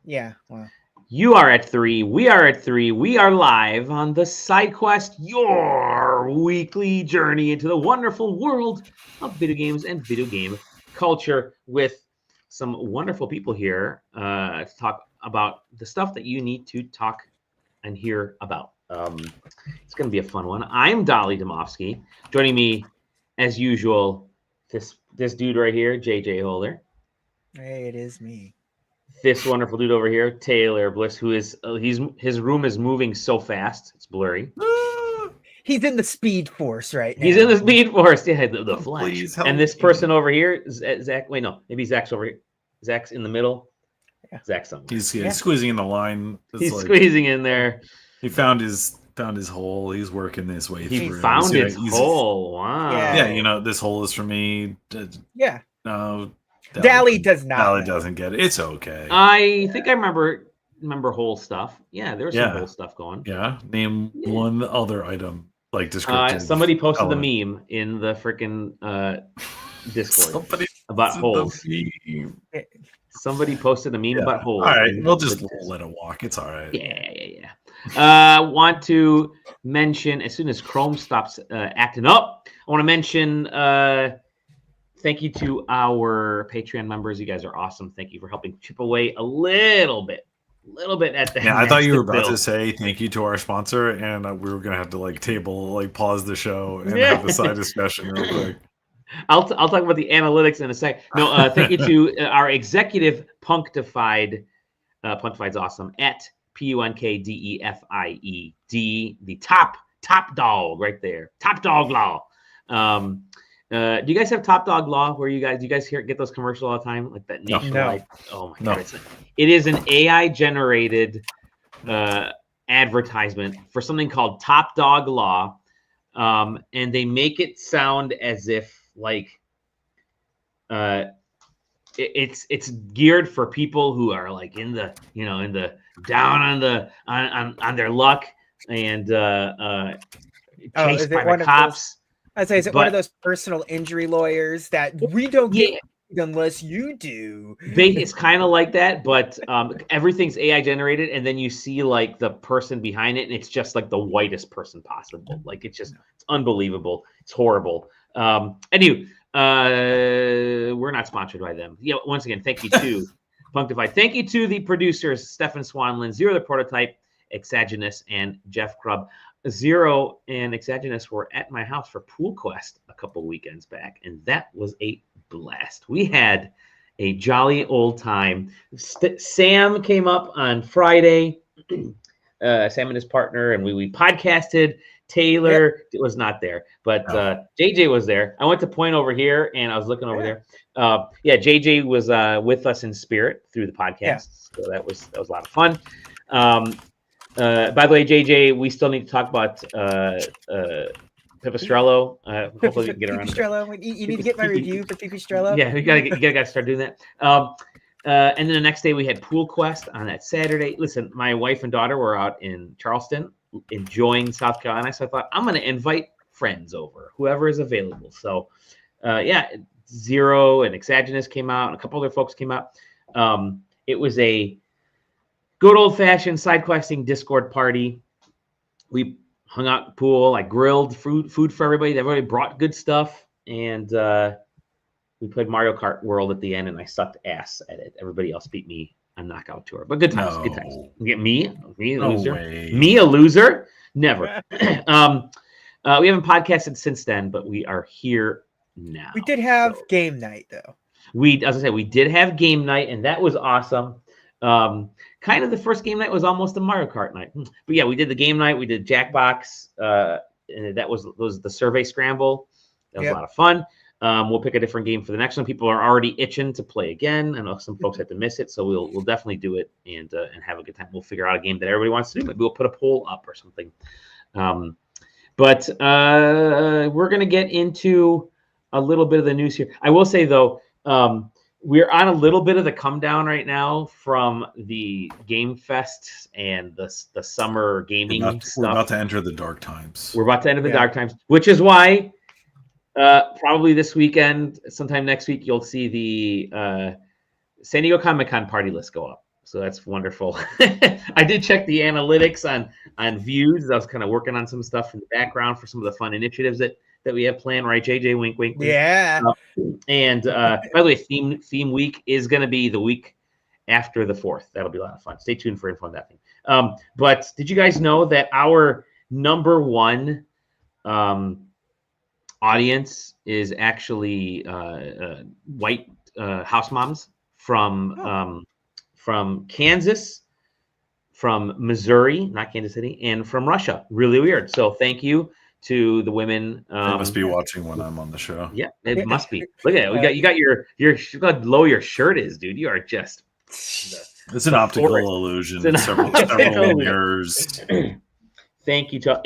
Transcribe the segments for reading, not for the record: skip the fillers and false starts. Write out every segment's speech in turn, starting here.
Yeah. Well. You are at 3. We are at 3. We are live on the SideQuest, your weekly journey into the wonderful world of video games and video game culture with some wonderful people here to talk about the stuff that you need to talk and hear about. It's going to be a fun one. I'm Dolly Domofsky. Joining me, as usual, this dude right here, JJ Holder. Hey, it is me. This wonderful dude over here, Taylor Bliss, who is his room is moving so fast, it's blurry. He's in the Speed Force right now. He's in the Speed Force, yeah, the Flash. Please help And this me. person over here, Zach. Wait, no, maybe Zach's over here. Zach's in the middle. Yeah. Zach's somewhere. He's squeezing in the line. It's He's like, squeezing in there. He found his hole. He's working his way He through. found He's- his hole. Wow. Yeah, this hole is for me. Yeah. No, Dally does not. Dally know. doesn't get it. It's okay. I think I remember whole stuff. Yeah, there was some whole stuff going. Yeah, name one other item like descriptive. Somebody posted element. the meme in the freaking Discord Somebody about posted holes. the meme. Somebody posted a meme about holes. All right, we'll just let it walk. It's all right. Yeah. Want to mention, as soon as Chrome stops acting up, I want to mention thank you to our Patreon members. You guys are awesome. Thank you for helping chip away a little bit at the Yeah, I thought you were about bill. to say thank you to our sponsor, and we were gonna have to pause the show and have a side discussion real quick. I'll talk about the analytics in a sec. No, thank you to our executive Punctified. Punctified's awesome at PUNKDEFIED, the top dog right there. Top dog law. Do you guys have Top Dog Law? Where do you guys get those commercials all the time, like that nationwide? No. Oh my god! It is an AI generated advertisement for something called Top Dog Law, and they make it sound as if like it's geared for people who are like in the down on their luck and chased by the cops. I'd say, is it one of those personal injury lawyers that we don't get unless you do? It's kind of like that, but everything's AI generated, and then you see like the person behind it, and it's just like the whitest person possible. Like it's unbelievable. It's horrible. Anyway, we're not sponsored by them. Yeah, once again, thank you to Punctified. Thank you to the producers, Stefan Swanlin, Zero the Prototype, Exagenous, and Jeff Grubb. Zero and Exagenous were at my house for Pool Quest a couple weekends back, and that was a blast. We had a jolly old time. Sam came up on Friday, Sam and his partner, and we podcasted. Taylor was not there, but JJ was there. I went to point over here, and I was looking over there. JJ was with us in spirit through the podcast, so that was a lot of fun. By the way, JJ, we still need to talk about Pipistrello. Hopefully, we can get around to that. You need to get my review for Pipistrello. Yeah, we gotta start doing that. And then the next day we had Pool Quest on that Saturday. Listen, my wife and daughter were out in Charleston enjoying South Carolina, so I thought I'm gonna invite friends over, whoever is available. So, Zero and Exagenous came out, and a couple other folks came out. It was a good old-fashioned SideQuesting Discord party. We hung out at the pool. I grilled food for everybody. Everybody brought good stuff, and we played Mario Kart World at the end, and I sucked ass at it. Everybody else beat me on Knockout Tour, but good times. Good times. You get me a loser. Me a loser? Never. We haven't podcasted since then, but we are here now. We did have game night though. As I said, we did have game night, and that was awesome. Kind of the first game night was almost a Mario Kart night, but yeah, we did the game night. We did Jackbox, and that was the survey scramble. That was a lot of fun. We'll pick a different game for the next one. People are already itching to play again. I know some folks had to miss it, so we'll definitely do it and have a good time. We'll figure out a game that everybody wants to do. Maybe we'll put a poll up or something. But we're gonna get into a little bit of the news here. I will say though, we're on a little bit of the come down right now from the Game Fest and the summer gaming stuff. We're about to enter the dark times. We're about to enter the dark times, which is why probably this weekend, sometime next week, you'll see the San Diego Comic-Con party list go up. So that's wonderful. I did check the analytics on views. I was kind of working on some stuff in the background for some of the fun initiatives that we have planned, right, JJ? Wink, wink, wink. Yeah. And by the way, theme week is going to be the week after the 4th. That'll be a lot of fun. Stay tuned for info on that thing. But did you guys know that our number one audience is actually white house moms from Kansas, from Missouri, not Kansas City, and from Russia. Really weird. So thank you to the women. They must be watching when I'm on the show. Yeah, it must be. Look at it. You got your look how low your shirt is, dude. You are just. It's an optical illusion. It's several mirrors. Thank you to.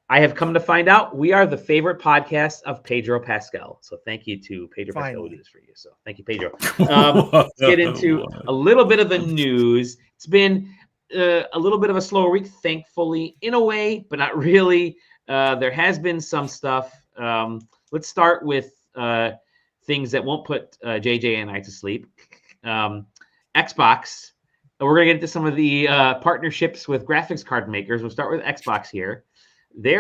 I have come to find out we are the favorite podcast of Pedro Pascal. So thank you to Pedro Pascal. We do this for you. So thank you, Pedro. Let's get into a little bit of the news. It's been a little bit of a slower week, thankfully, in a way, but not really. There has been some stuff. Let's start with things that won't put JJ and I to sleep. Xbox. We're going to get into some of the partnerships with graphics card makers. We'll start with Xbox here. They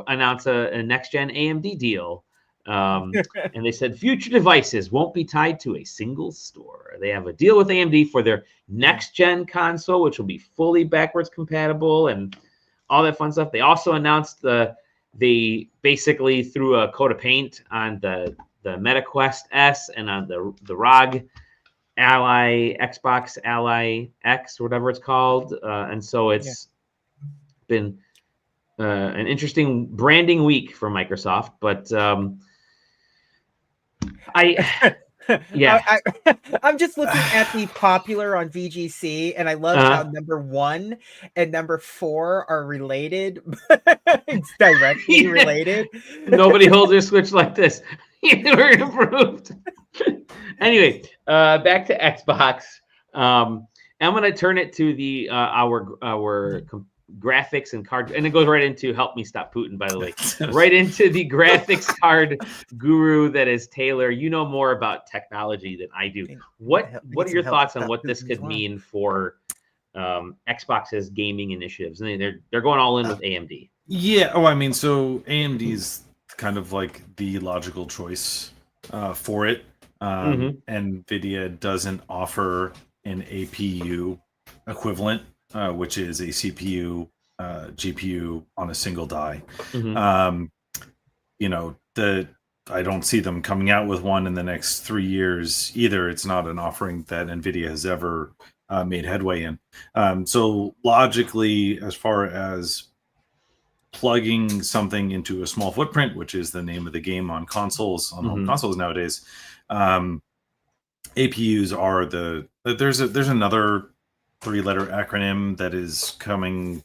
announced a next-gen AMD deal, and they said future devices won't be tied to a single store. They have a deal with AMD for their next-gen console, which will be fully backwards compatible and all that fun stuff. They also announced they basically threw a coat of paint on the MetaQuest S and on the ROG Ally Xbox Ally X or whatever it's called, and so it's been an interesting branding week for Microsoft, but I'm just looking at the popular on VGC, and I love how number 1 and number 4 are related. It's directly related. Nobody holds their Switch like this. We're improved. Anyway, back to Xbox. I'm going to turn it to the our graphics and card, and it goes right into help me stop Putin, by the way, right into the graphics card guru that is Taylor. You know more about technology than I do. What are your thoughts on what this could mean for Xbox's gaming initiatives? And they're going all in with AMD. Yeah. Oh, I mean, so AMD's kind of like the logical choice for it. NVIDIA doesn't offer an APU equivalent, which is a CPU, GPU on a single die. I don't see them coming out with one in the next 3 years either. It's not an offering that NVIDIA has ever made headway in. So logically, as far as plugging something into a small footprint, which is the name of the game on consoles, on home consoles nowadays, APUs are there's another 3-letter acronym that is coming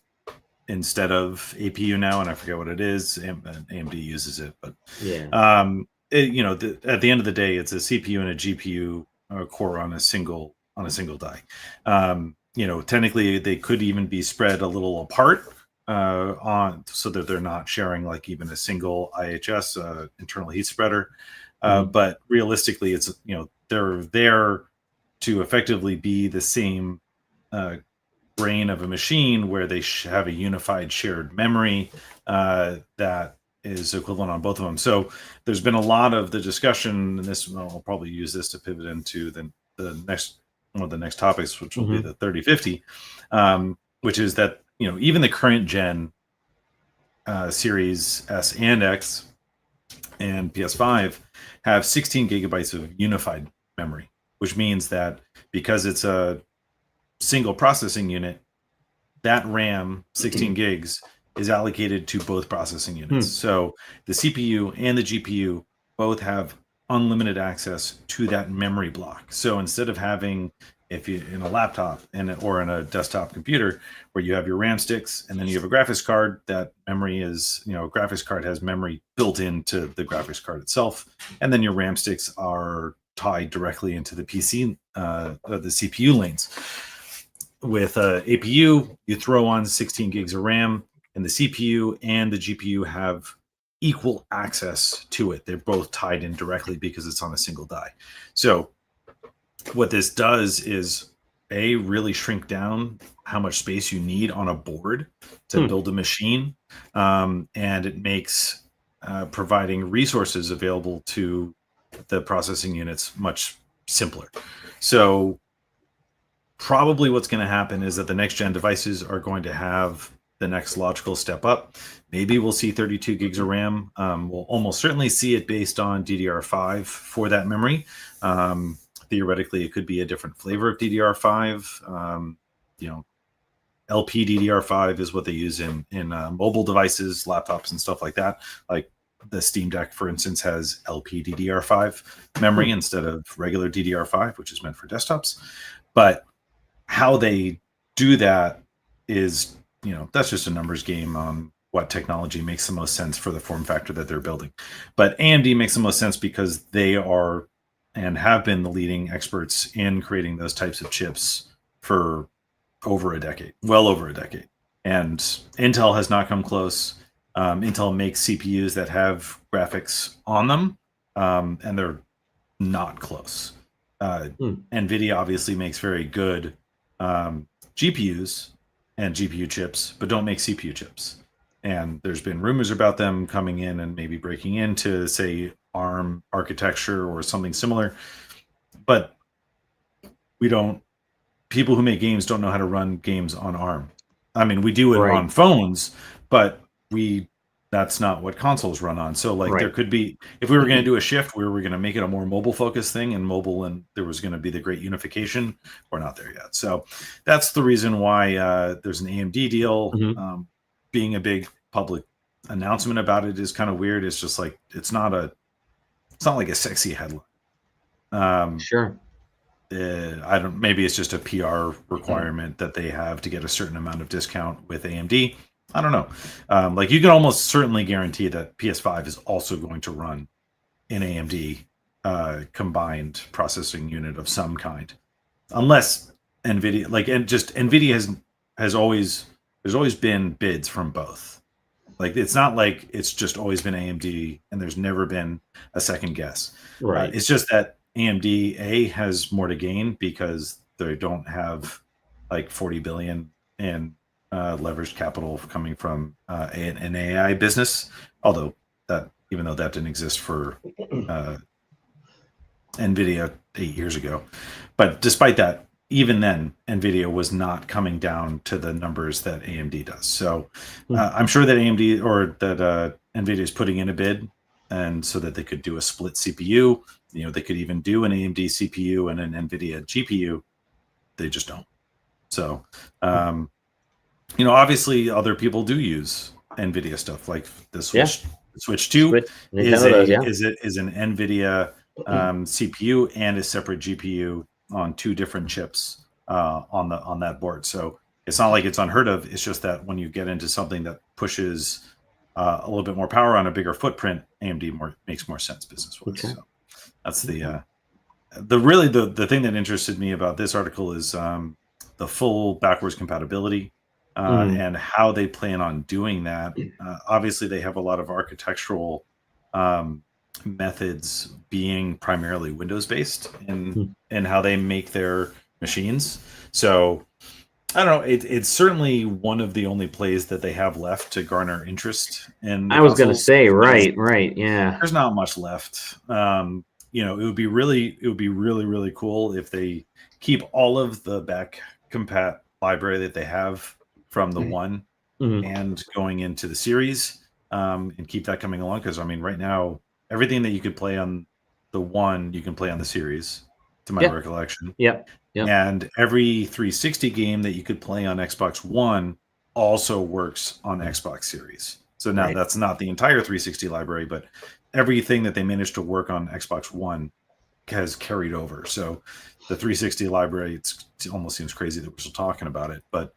instead of APU now, and I forget what it is. AMD uses it, but at the end of the day, it's a CPU and a GPU core on a single die. Technically, they could even be spread a little apart so that they're not sharing like even a single IHS internal heat spreader. But realistically, it's they're there to effectively be the same brain of a machine where they have a unified shared memory that is equivalent on both of them. So there's been a lot of the discussion, and I'll probably use this to pivot into the next one of the next topics, which will be the 3050, which is that even the current gen Series S and X and PS5 have 16 gigabytes of unified memory, which means that because it's a single processing unit, that RAM 16 gigs is allocated to both processing units. So the CPU and the GPU both have unlimited access to that memory block. So instead of having, if you in a laptop or in a desktop computer where you have your RAM sticks and then you have a graphics card, that memory is, a graphics card has memory built into the graphics card itself, and then your RAM sticks are tied directly into the PC, the CPU lanes. With APU, you throw on 16 gigs of RAM, and the CPU and the GPU have equal access to it. They're both tied in directly because it's on a single die. So what this does is really shrink down how much space you need on a board to build a machine, and it makes providing resources available to the processing units much simpler. So probably what's going to happen is that the next gen devices are going to have the next logical step up. Maybe we'll see 32 gigs of RAM. We'll almost certainly see it based on DDR5 for that memory. Theoretically, it could be a different flavor of DDR5. LP DDR5 is what they use in mobile devices, laptops, and stuff like that. Like the Steam Deck, for instance, has LP DDR5 memory instead of regular DDR5, which is meant for desktops. But how they do that is, that's just a numbers game on what technology makes the most sense for the form factor that they're building. But AMD makes the most sense because they are and have been the leading experts in creating those types of chips for over a decade, well over a decade. And Intel has not come close. Intel makes CPUs that have graphics on them, and they're not close. NVIDIA obviously makes very good GPUs and GPU chips, but don't make CPU chips. And there's been rumors about them coming in and maybe breaking into, say, ARM architecture or something similar. But people who make games don't know how to run games on ARM. I mean, we do it on phones, but that's not what consoles run on. So there could be, if we were going to do a shift where we're going to make it a more mobile focused thing and there was going to be the great unification, we're not there yet. So that's the reason why there's an AMD deal. Being a big public announcement about it is kind of weird. It's just like, it's not like a sexy headline. Sure. Maybe it's just a PR requirement that they have to get a certain amount of discount with AMD. I don't know. You can almost certainly guarantee that PS5 is also going to run an AMD combined processing unit of some kind, unless NVIDIA, NVIDIA has always, there's always been bids from both. It's not like it's just always been AMD and there's never been a second guess. Right. It's just that AMD has more to gain because they don't have $40 billion in leveraged capital coming from an AI business. Although even though that didn't exist for NVIDIA 8 years ago, but despite that, even then, NVIDIA was not coming down to the numbers that AMD does. So I'm sure that AMD or that NVIDIA is putting in a bid, and so that they could do a split CPU. They could even do an AMD CPU and an NVIDIA GPU. They just don't. So, obviously other people do use NVIDIA stuff, like the Switch. The Switch 2 is an NVIDIA CPU and a separate GPU on two different chips on that board. So it's not like it's unheard of. It's just that when you get into something that pushes a little bit more power on a bigger footprint, AMD makes more sense business-wise. So that's the thing that interested me about this article is the full backwards compatibility and how they plan on doing that. Obviously, they have a lot of architectural methods being primarily Windows-based in how they make their machines. So I don't know. It's certainly one of the only plays that they have left to garner interest in. I was going to say, right, yeah. There's not much left. It would be really, really cool if they keep all of the back compat library that they have from the one and going into the series, and keep that coming along. Because right now, everything that you could play on the one, you can play on the series, to my recollection. Yep. And every 360 game that you could play on Xbox One also works on Xbox Series. So now that's not the entire 360 library, but everything that they managed to work on Xbox One has carried over. So the 360 library, it almost seems crazy that we're still talking about it. But,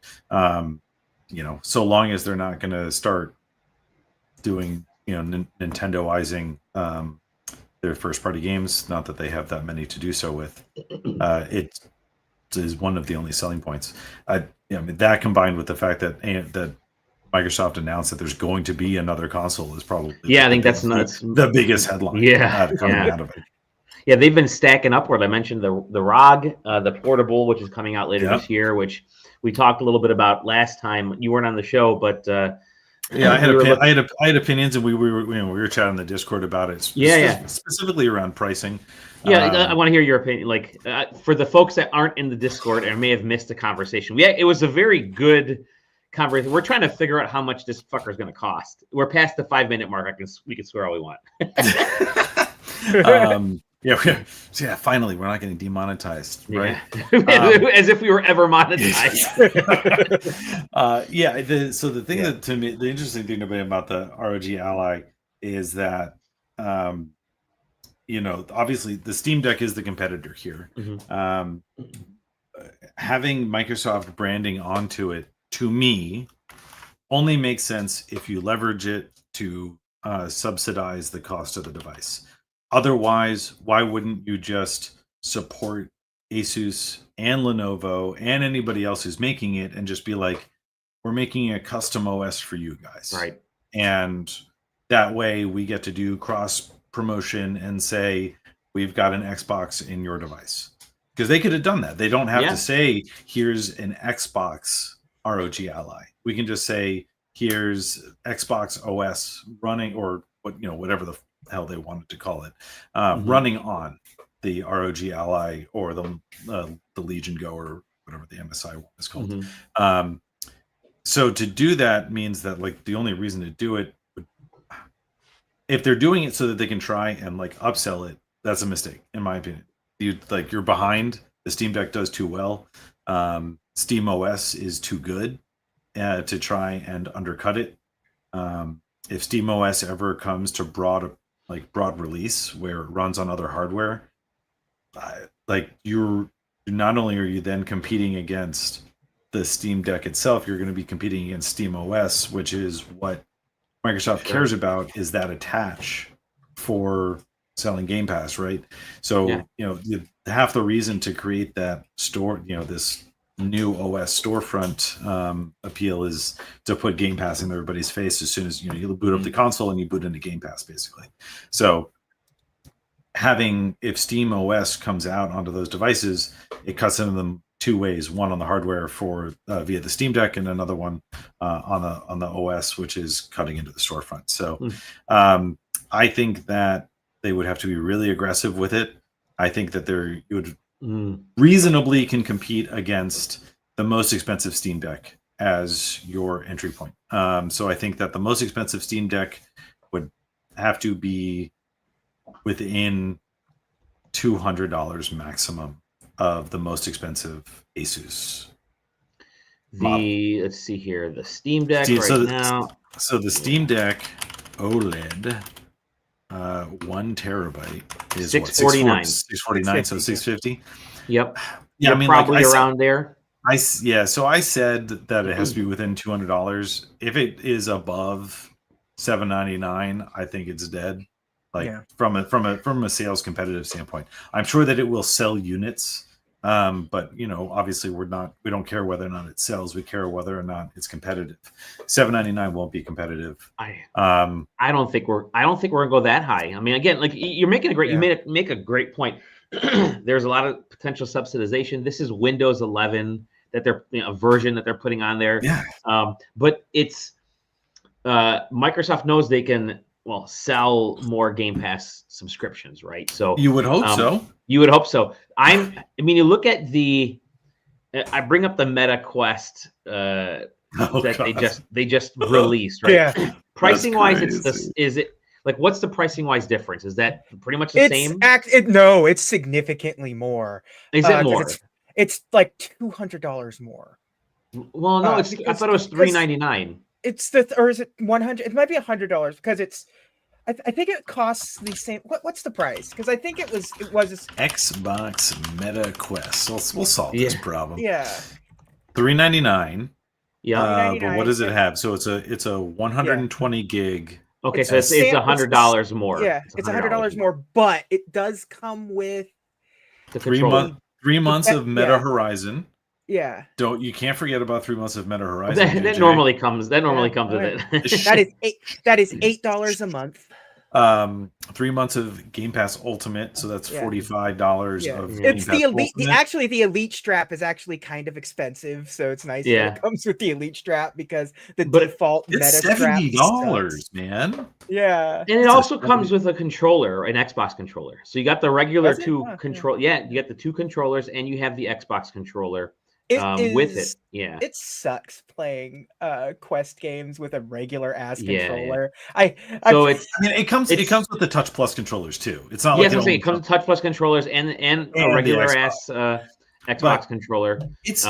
so long as they're not going to start doing, Nintendoizing their first party games, not that they have that many to do so with, it is one of the only selling points. That combined with the fact that Microsoft announced that there's going to be another console is probably I think that's nuts. The biggest headline coming out of it. Yeah, they've been stacking upward. I mentioned the ROG, the portable, which is coming out later this year, which we talked a little bit about last time. You weren't on the show, but yeah, I had opinions, and we were chatting in the Discord about it. Specifically around pricing. Yeah, I want to hear your opinion. Like for the folks that aren't in the Discord and may have missed the conversation, it was a very good conversation. We're trying to figure out how much this fucker is going to cost. We're past the 5-minute mark. We can swear all we want. Yeah. Finally, we're not getting demonetized, right? As if we were ever monetized. So the thing that to me, the interesting thing about the ROG Ally is that, obviously the Steam Deck is the competitor here. Mm-hmm. Having Microsoft branding onto it, to me, only makes sense if you leverage it to subsidize the cost of the device. Otherwise, why wouldn't you just support Asus and Lenovo and anybody else who's making it and just be like, we're making a custom OS for you guys. Right. And that way we get to do cross promotion and say, we've got an Xbox in your device. Because they could have done that. They don't have to say, here's an Xbox ROG Ally. We can just say, here's Xbox OS running, or whatever the hell they wanted to call it, running on the ROG Ally or the Legion Go or whatever the MSI one is called. Mm-hmm. So to do that means that the only reason to do it, if they're doing it so that they can try and upsell it, that's a mistake in my opinion. You're behind. The Steam Deck does too well. Steam OS is too good to try and undercut it. If Steam OS ever comes to broad release where it runs on other hardware, you're not only are you then competing against the Steam Deck itself, you're going to be competing against Steam OS, which is what Microsoft cares about, is that attach for selling Game Pass, right? So half the reason to create that store, this new OS storefront appeal, is to put Game Pass in everybody's face as soon as you boot up the console and you boot into Game Pass, basically. So if Steam OS comes out onto those devices, it cuts into them two ways: one on the hardware for via the Steam Deck, and another one on the OS, which is cutting into the storefront. So I think that they would have to be really aggressive with it. I think that you would reasonably can compete against the most expensive Steam Deck as your entry point. So I think that the most expensive Steam Deck would have to be within $200 maximum of the most expensive Asus. Let's see here, the Steam Deck now. So the Steam Deck OLED, 1 terabyte is $649. $649, so $650. Yep. Yeah, probably around there. So I said that it has to be within $200. If it is above $799, I think it's dead. From a sales competitive standpoint, I'm sure that it will sell units. But obviously we don't care whether or not it sells. We care whether or not it's competitive. $799 won't be competitive. I don't think we're gonna go that high. I mean, again, you're making you make a great point. There's a lot of potential subsidization. This is Windows 11 that they're a version that they're putting on there. Yeah. But it's Microsoft knows they can sell more Game Pass subscriptions, right? So you would hope so. You would hope so. You look at I bring up the Meta Quest they just released, right? Yeah. Pricing wise, what's the pricing wise difference? Is that pretty much the same? No, it's significantly more. Is it more? It's like $200 more. Well, no, I thought it was $399. Or is it $100? It might be $100 because it's. I think it costs the same. What's the price? Because I think it was Xbox Meta Quest. We'll solve this problem. Yeah. $399. Yeah. But what does it have? So it's a 120 gig. Okay, so it's $100 more. Yeah, it's $100 more, but it does come with 3 months of Meta Horizon. Yeah. You can't forget about 3 months of Meta Horizon. That normally comes with it. That is $8 a month. 3 months of Game Pass Ultimate, so that's $45 of Game it's Pass the elite. Ultimate. The elite strap is actually kind of expensive, so it's nice that it comes with the elite strap because the default it's meta strap $70, man. Yeah, and it also comes with a controller, an Xbox controller. So you got the regular control. Yeah, you got the 2 controllers, and you have the Xbox controller with it. Yeah, it sucks playing Quest games with a regular ass controller. It comes with the Touch Plus controllers too. It's not like it comes with Touch Plus controllers and a regular ass Xbox controller. It's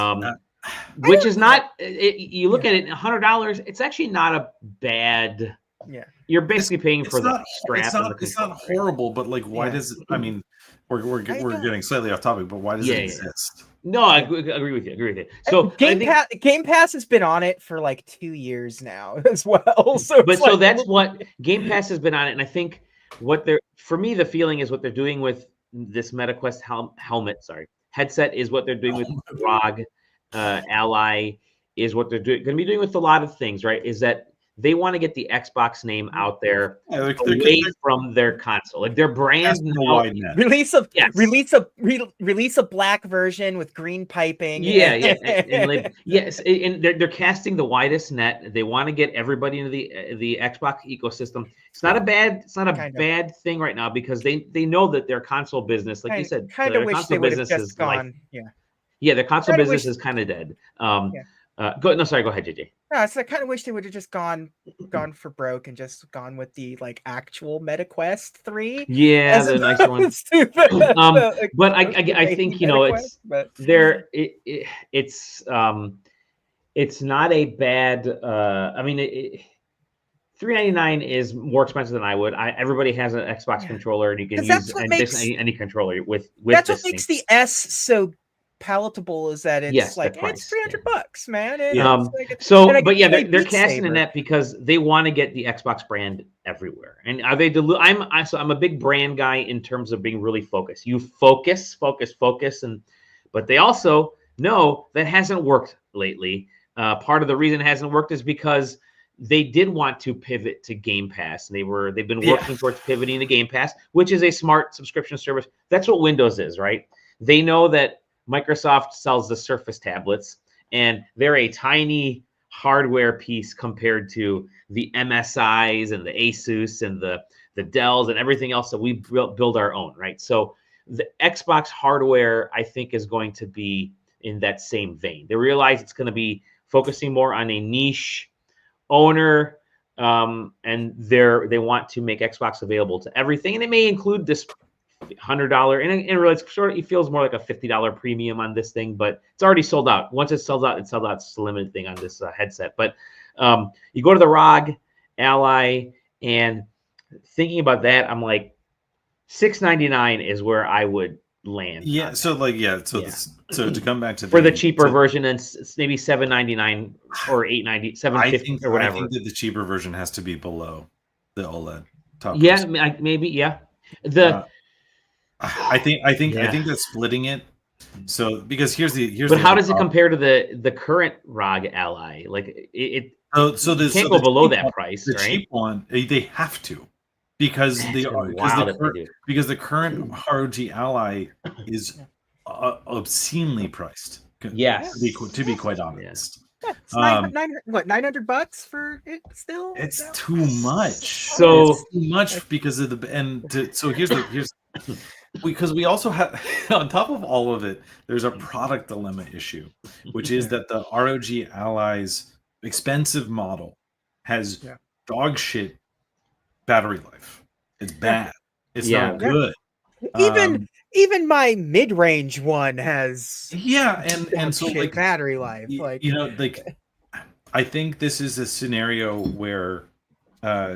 which is not. You look at it, $100. It's actually not a bad. Yeah, you're basically paying for the strap. It's not horrible, but like, why does it? I mean, we're getting slightly off topic, but why does it exist? No, I agree with you. So Game Pass has been on it for like 2 years now as well. So, so that's what Game Pass has been on it, and I think for me, the feeling is what they're doing with this MetaQuest headset is what they're doing with ROG Ally is what they're going to be doing with a lot of things, right? Is that they want to get the Xbox name out there away from their console, like their brand. Release a black version with green piping. And they're casting the widest net. They want to get everybody into the Xbox ecosystem. It's not a bad thing right now because they know that their console business, like you said, their console business is gone. Their console business is kind of dead. Go ahead, JJ. No, so I kind of wish they would have just gone for broke and just gone with the like actual MetaQuest 3. Yeah, the nicer one. But I think it's not a bad. I mean, $399 is more expensive than I would. Everybody has an Xbox controller, and you can use any controller with. That's what makes the S so palatable is that it's like it's $300, man. They're casting in that because they want to get the Xbox brand everywhere. And are they I'm a big brand guy in terms of being really focused. You focus, but they also know that hasn't worked lately. Part of the reason it hasn't worked is because they did want to pivot to Game Pass, and they've been working towards pivoting to Game Pass, which is a smart subscription service. That's what Windows is, right? They know that Microsoft sells the Surface tablets, and they're a tiny hardware piece compared to the MSIs and the Asus and the Dells and everything else that we build our own, right? So the Xbox hardware, I think, is going to be in that same vein. They realize it's going to be focusing more on a niche owner, and they want to make Xbox available to everything, and it may include this $100 and really it feels more like a $50 premium on this thing, but it's already sold out. Once it sells out, it's a limited thing on this headset. But you go to the ROG Ally, and thinking about that, I'm like $699 is where I would land. So to come back to for the cheaper version, and maybe $799 or $890, $750 or whatever. I think that the cheaper version has to be below the OLED top. Maybe. I think that's splitting it. So because here's but how does it compare to the current ROG Ally? Like it can't go below that price, right? The cheap one, they have to because the current ROG Ally is obscenely priced. Yes, to be quite honest. It's $900 for it still? It's too much. So it's too much because of here's because we also have, on top of all of it, there's a product dilemma issue, which is that the ROG Ally's expensive model has dog shit battery life. It's bad. It's not good. Even my mid-range one has and so like battery life. I think this is a scenario where tell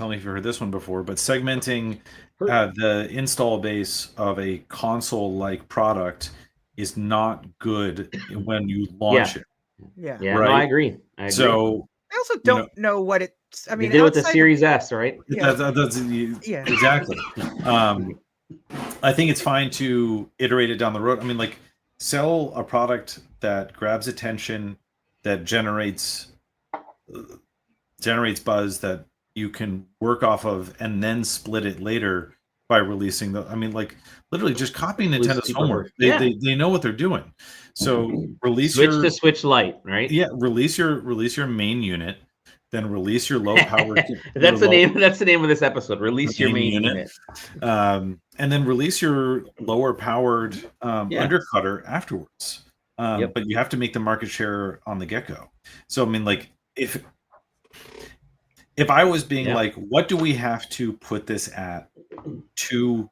me if you've heard this one before, but segmenting the install base of a console-like product is not good when you launch it. Yeah. Right? No, I agree. So I also don't know what it's. I mean, they did with the Series S, right? That's exactly. I think it's fine to iterate it down the road. I mean, like, sell a product that grabs attention, that generates buzz, that you can work off of and then split it later by releasing the. I mean, like literally just copying Nintendo's homework. They know what they're doing. So release Switch to Switch Lite, right? Yeah, release your main unit, then release your low powered. That's the name. That's the name of this episode. Release your main unit. And then release your lower powered undercutter afterwards. But you have to make the market share on the get-go. So I mean, like if I was being like, what do we have to put this at to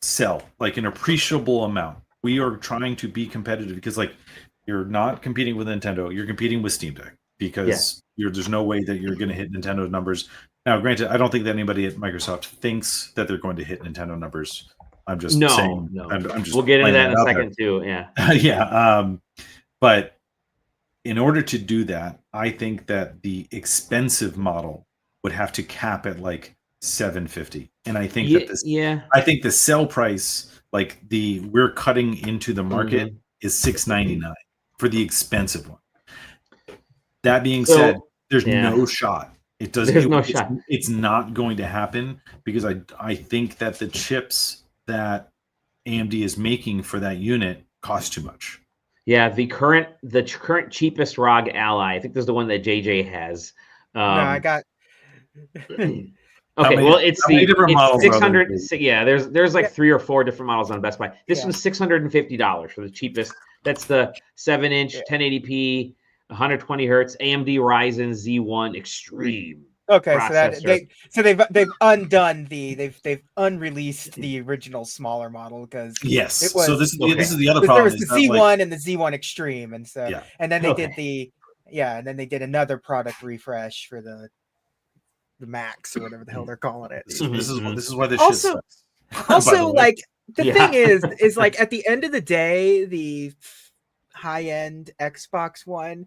sell like an appreciable amount? We are trying to be competitive because like you're not competing with Nintendo, you're competing with Steam Deck because there's no way that you're going to hit Nintendo's numbers. Now, granted, I don't think that anybody at Microsoft thinks that they're going to hit Nintendo numbers. I'm just saying. No. I'm just we'll get into that in a second too. Yeah. But in order to do that, I think that the expensive model would have to cap at like $750, and I think I think the sell price, like we're cutting into the market, is $699 for the expensive one. That being said, there's no shot. It's not going to happen because I think that the chips that AMD is making for that unit cost too much. Yeah, the current cheapest ROG Ally, I think this is the one that JJ has. No, I got. Okay, well, it's 600. Yeah, there's like 3 or 4 different models on Best Buy. This was $650 for the cheapest. That's the 7-inch 1080p, 120 hertz AMD Ryzen Z1 Extreme. Okay, processor. so they've undone they've unreleased the original smaller model because this is the other problem. There was the Z1 and the Z1 Extreme, and so and then they did another product refresh for the Max or whatever the hell they're calling it. This is why this also shit also like the thing is like at the end of the day, the high end Xbox One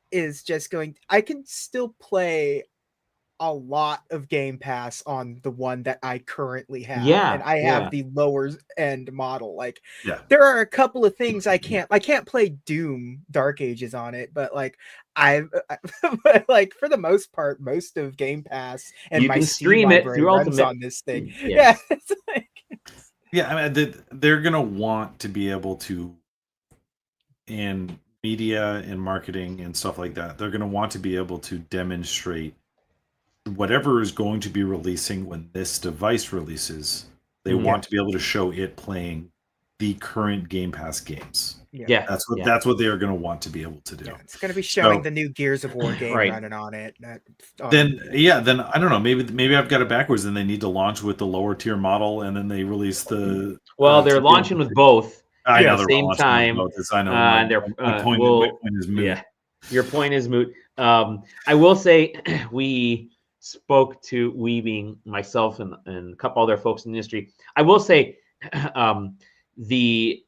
is just I can still play a lot of Game Pass on the one that I currently have. And I have the lower end model. Like there are a couple of things I can't play Doom Dark Ages on it, but like like for the most part, most of Game Pass and you my can Steam stream it library through runs Ultimate on this thing. It's like I mean they're gonna want to be able to, in media and marketing and stuff like that, they're gonna want to be able to demonstrate whatever is going to be releasing when this device releases. They want to be able to show it playing the current Game Pass games. That's what they are going to want to be able to do. It's going to be showing the new Gears of War game running on it. Then I don't know. Maybe I've got it backwards. And they need to launch with the lower tier model, and then they release the. Well, they're launching with both at the same time. I know. My point is moot. Yeah, your point is moot. I will say we spoke to, we being myself and a couple other folks in the industry. I will say the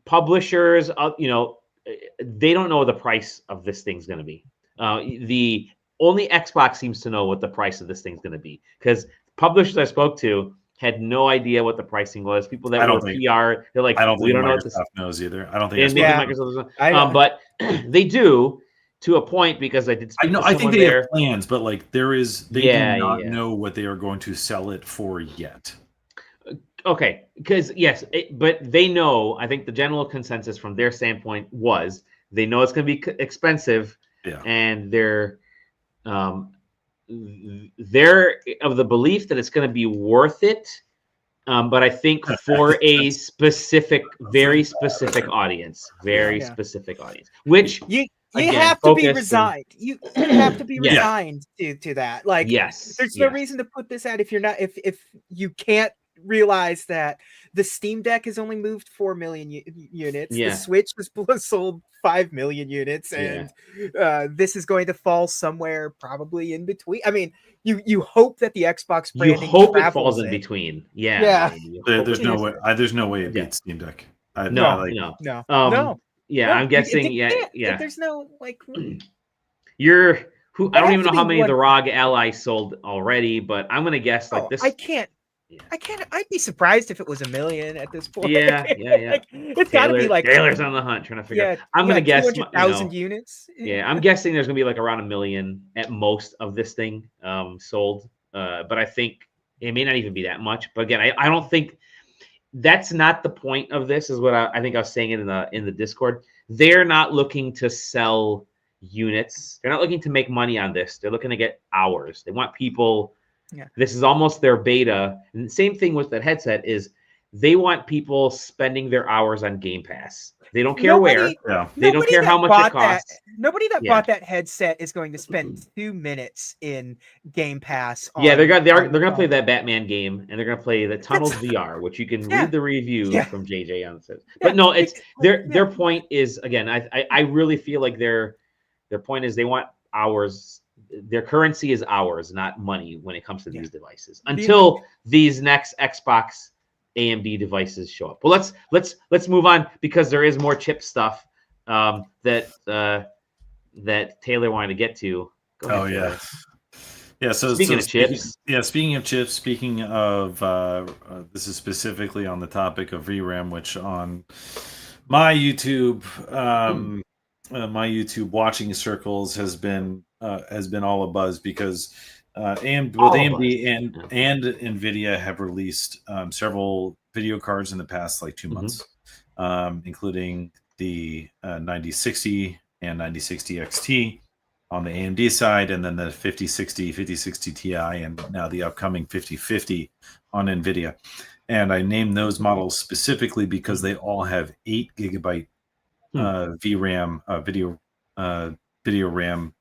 publishers, they don't know the price of this thing's going to be. The only Xbox seems to know what the price of this thing's going to be, because publishers I spoke to had no idea what the pricing was. People that were PR, they're like, we don't know what this knows either. I don't think Microsoft knows. But they do, to a point, because I did. I think they have plans, but like they do not know what they are going to sell it for yet. Okay, because but they know. I think the general consensus from their standpoint was they know it's going to be expensive, and they're of the belief that it's going to be worth it. But I think for a specific, very specific audience, which you have to be resigned. You have to be resigned to that. Like, there's no reason to put this out if you're not, if you can't realize that the Steam Deck has only moved 4 million units. The Switch has sold 5 million units, and this is going to fall somewhere probably in between. I mean, you hope that the Xbox branding it falls in between. There's no way. There's no way it beats Steam Deck. No. I'm guessing. There's no like. I don't even know how many of the ROG Ally sold already, but I'm gonna guess like this. I can't I'd be surprised if it was 1 million at this point. Yeah. Like, it's got to be like Taylor's on the hunt trying to figure out. I'm gonna guess 200,000 units. Yeah, I'm guessing there's gonna be like around 1 million at most of this thing sold. But I think it may not even be that much. But again, I don't think that's not the point of this. Is what I think I was saying in the Discord. They're not looking to sell units. They're not looking to make money on this. They're looking to get hours. They want people. Yeah. This is almost their beta. And the same thing with that headset is they want people spending their hours on Game Pass. They don't care where. Yeah. They don't care how much it costs. Nobody that bought that headset is going to spend 2 minutes in Game Pass. They're gonna play that Batman game, and they're gonna play the Tunnels VR, which you can read the review from JJ on this. But no, it's their point is, again, I really feel like their point is they want hours. Their currency is hours, not money, when it comes to these devices. Until these next Xbox AMD devices show up. Well, let's move on, because there is more chip stuff that Taylor wanted to get to. Go ahead, Taylor. Yeah. So speaking of chips, speaking of this is specifically on the topic of VRAM, which on my YouTube watching circles has been all abuzz, because AMD and NVIDIA have released several video cards in the past 2 months, including the 9060 and 9060 XT on the AMD side, and then the 5060, 5060 Ti, and now the upcoming 5050 on NVIDIA. And I named those models specifically because they all have 8 gigabyte VRAM video RAM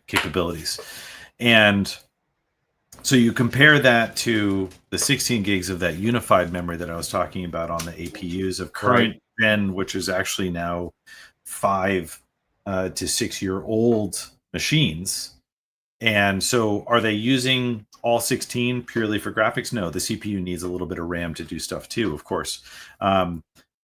capabilities. And so you compare that to the 16 gigs of that unified memory that I was talking about on the APUs of current gen, which is actually now 5 to 6 year old machines. And so are they using all 16 purely for graphics? No, the CPU needs a little bit of RAM to do stuff too, of course.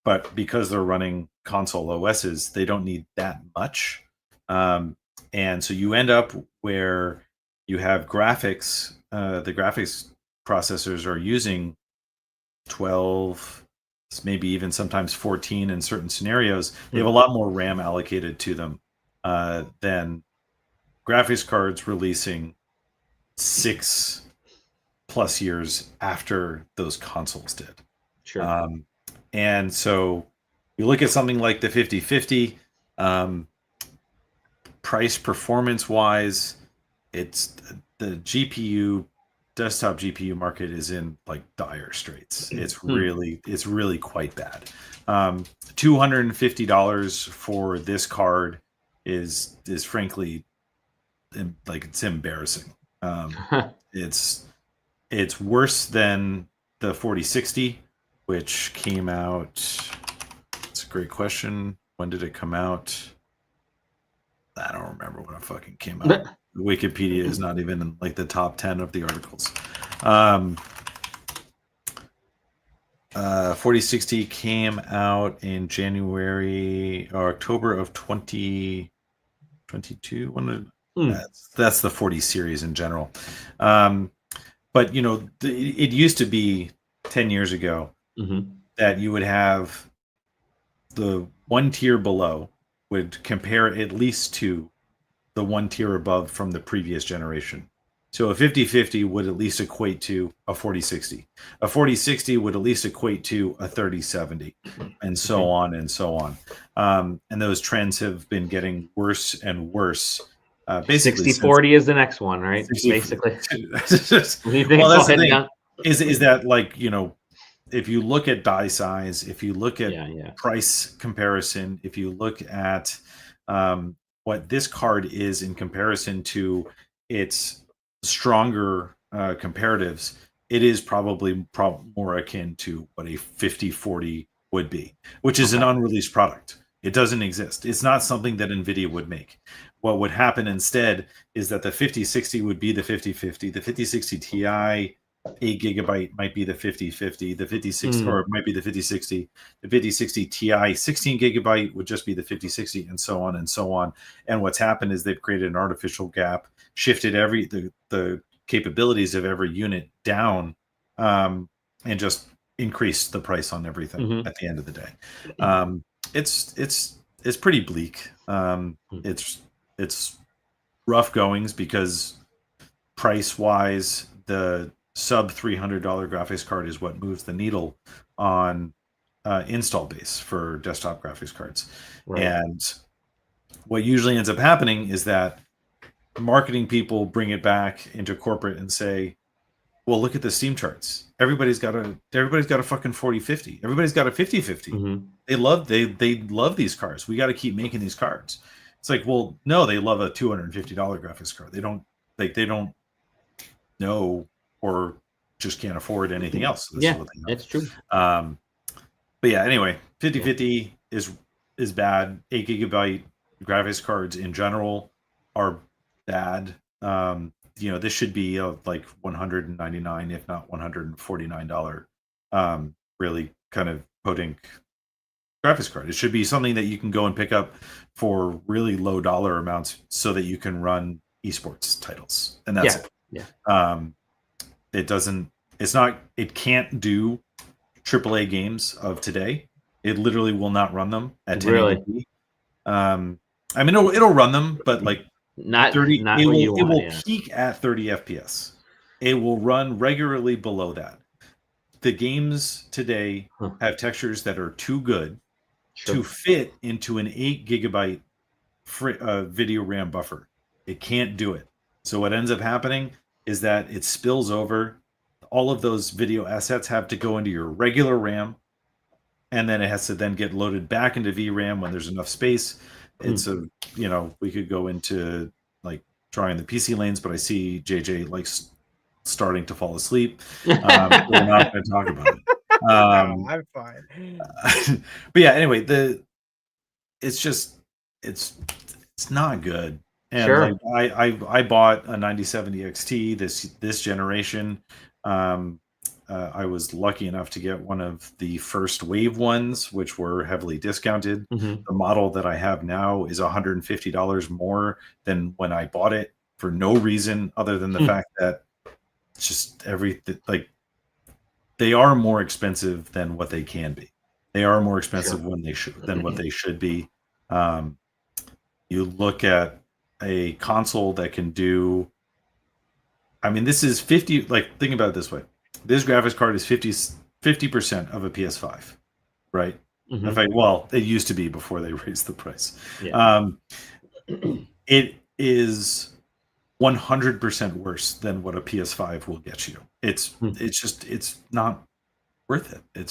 But because they're running console OSs, they don't need that much. And so you end up where you have graphics, the graphics processors are using 12, maybe even sometimes 14 in certain scenarios. They have a lot more RAM allocated to them than graphics cards releasing 6+ years after those consoles did. Sure. And so you look at something like the 5050, price performance wise, it's the desktop GPU market is in dire straits. It's really quite bad. $250 for this card is frankly it's embarrassing. It's worse than the 4060, which came out. It's a great question. When did it come out? I don't remember when it fucking came out. Wikipedia is not even in the top 10 of the articles. 4060 came out in January or October of 2022. That's the 40 series in general. But it used to be 10 years ago that you would have the one tier below would compare at least to the one tier above from the previous generation. So a 5050 would at least equate to a 4060. A 4060 would at least equate to a 3070, and so on and so on. And those trends have been getting worse and worse. Basically, 6040 is the next one, right? Basically. Well, that's the thing. Is that if you look at die size, if you look at price comparison, if you look at what this card is in comparison to its stronger comparatives, it is probably more akin to what a 5040 would be, which is an unreleased product. It doesn't exist. It's not something that NVIDIA would make. What would happen instead is that the 5060 would be the 5050, the 5060 Ti 8 gigabyte might be the 5050, the 5060 or it might be the 5060, the 5060 Ti 16 gigabyte would just be the 5060, and so on and so on. And what's happened is they've created an artificial gap, shifted the capabilities of every unit down and just increase the price on everything at the end of the day. It's pretty bleak. It's rough goings because price wise, the sub $300 graphics card is what moves the needle on install base for desktop graphics cards. Right. And what usually ends up happening is that marketing people bring it back into corporate and say, well, look at the Steam charts. Everybody's got a fucking 4050. Everybody's got a 5050. They love these cards. We got to keep making these cards. It's like, well, no, they love a $250 graphics card. They don't know or just can't afford anything else. That's true. But yeah, anyway, 5050 is bad. 8 gigabyte graphics cards in general are bad. This should be like $199, if not $149, really kind of potent graphics card. It should be something that you can go and pick up for really low dollar amounts so that you can run esports titles. And that's it. Yeah. It can't do AAA games of today. It literally will not run them at 1080p. I mean, it'll run them, but like not 30. Not it what will peak at 30 FPS. It will run regularly below that. The games today have textures that are too good to fit into an 8 gigabyte video RAM buffer. It can't do it. So what ends up happening is that it spills over. All of those video assets have to go into your regular RAM, and then it has to then get loaded back into VRAM when there's enough space. It's we could go into like trying the PC lanes, but I see JJ likes starting to fall asleep. We're not going to talk about it. No, I'm fine. But yeah, anyway, it's not good. And like I bought a 9070 XT this generation. I was lucky enough to get one of the first wave ones, which were heavily discounted. The model that I have now is $150 more than when I bought it for no reason other than the fact that it's just everything. Like, they are more expensive than what they can be. They are more expensive than what they should be. You look at a console that can do. I mean, this is 50. Like, think about it this way: this graphics card is 50% of a PS5, right? In fact, well, it used to be before they raised the price. Yeah. It is 100% worse than what a PS5 will get you. It's not worth it. It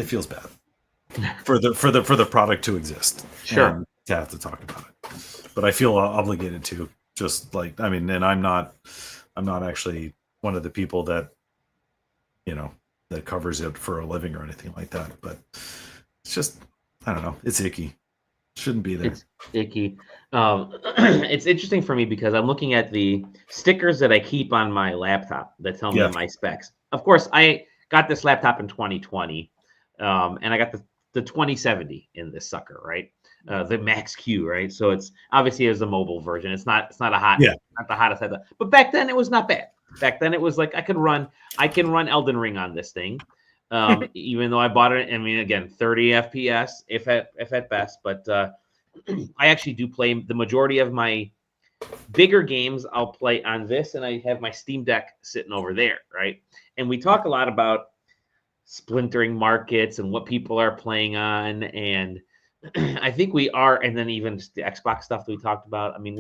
feels bad for the product to exist. Sure. To have to talk about it, but I feel obligated to. Just like, I mean, and I'm not actually one of the people that that covers it for a living or anything like that. But it's just, I don't know. It's icky. Shouldn't be there. It's icky. It's interesting for me because I'm looking at the stickers that I keep on my laptop that tell me my specs. Of course, I got this laptop in 2020, and I got the 2070 in this sucker, right? The Max Q, right? So it's obviously a mobile version. It's not not the hottest. But back then it was not bad. Back then it was like I can run Elden Ring on this thing, even though I bought it. I mean, again, 30 FPS if at best. But I actually do play the majority of my bigger games. I'll play on this, and I have my Steam Deck sitting over there, right? And we talk a lot about splintering markets and what people are playing on, and I think we are, and then even just the Xbox stuff that we talked about. I mean,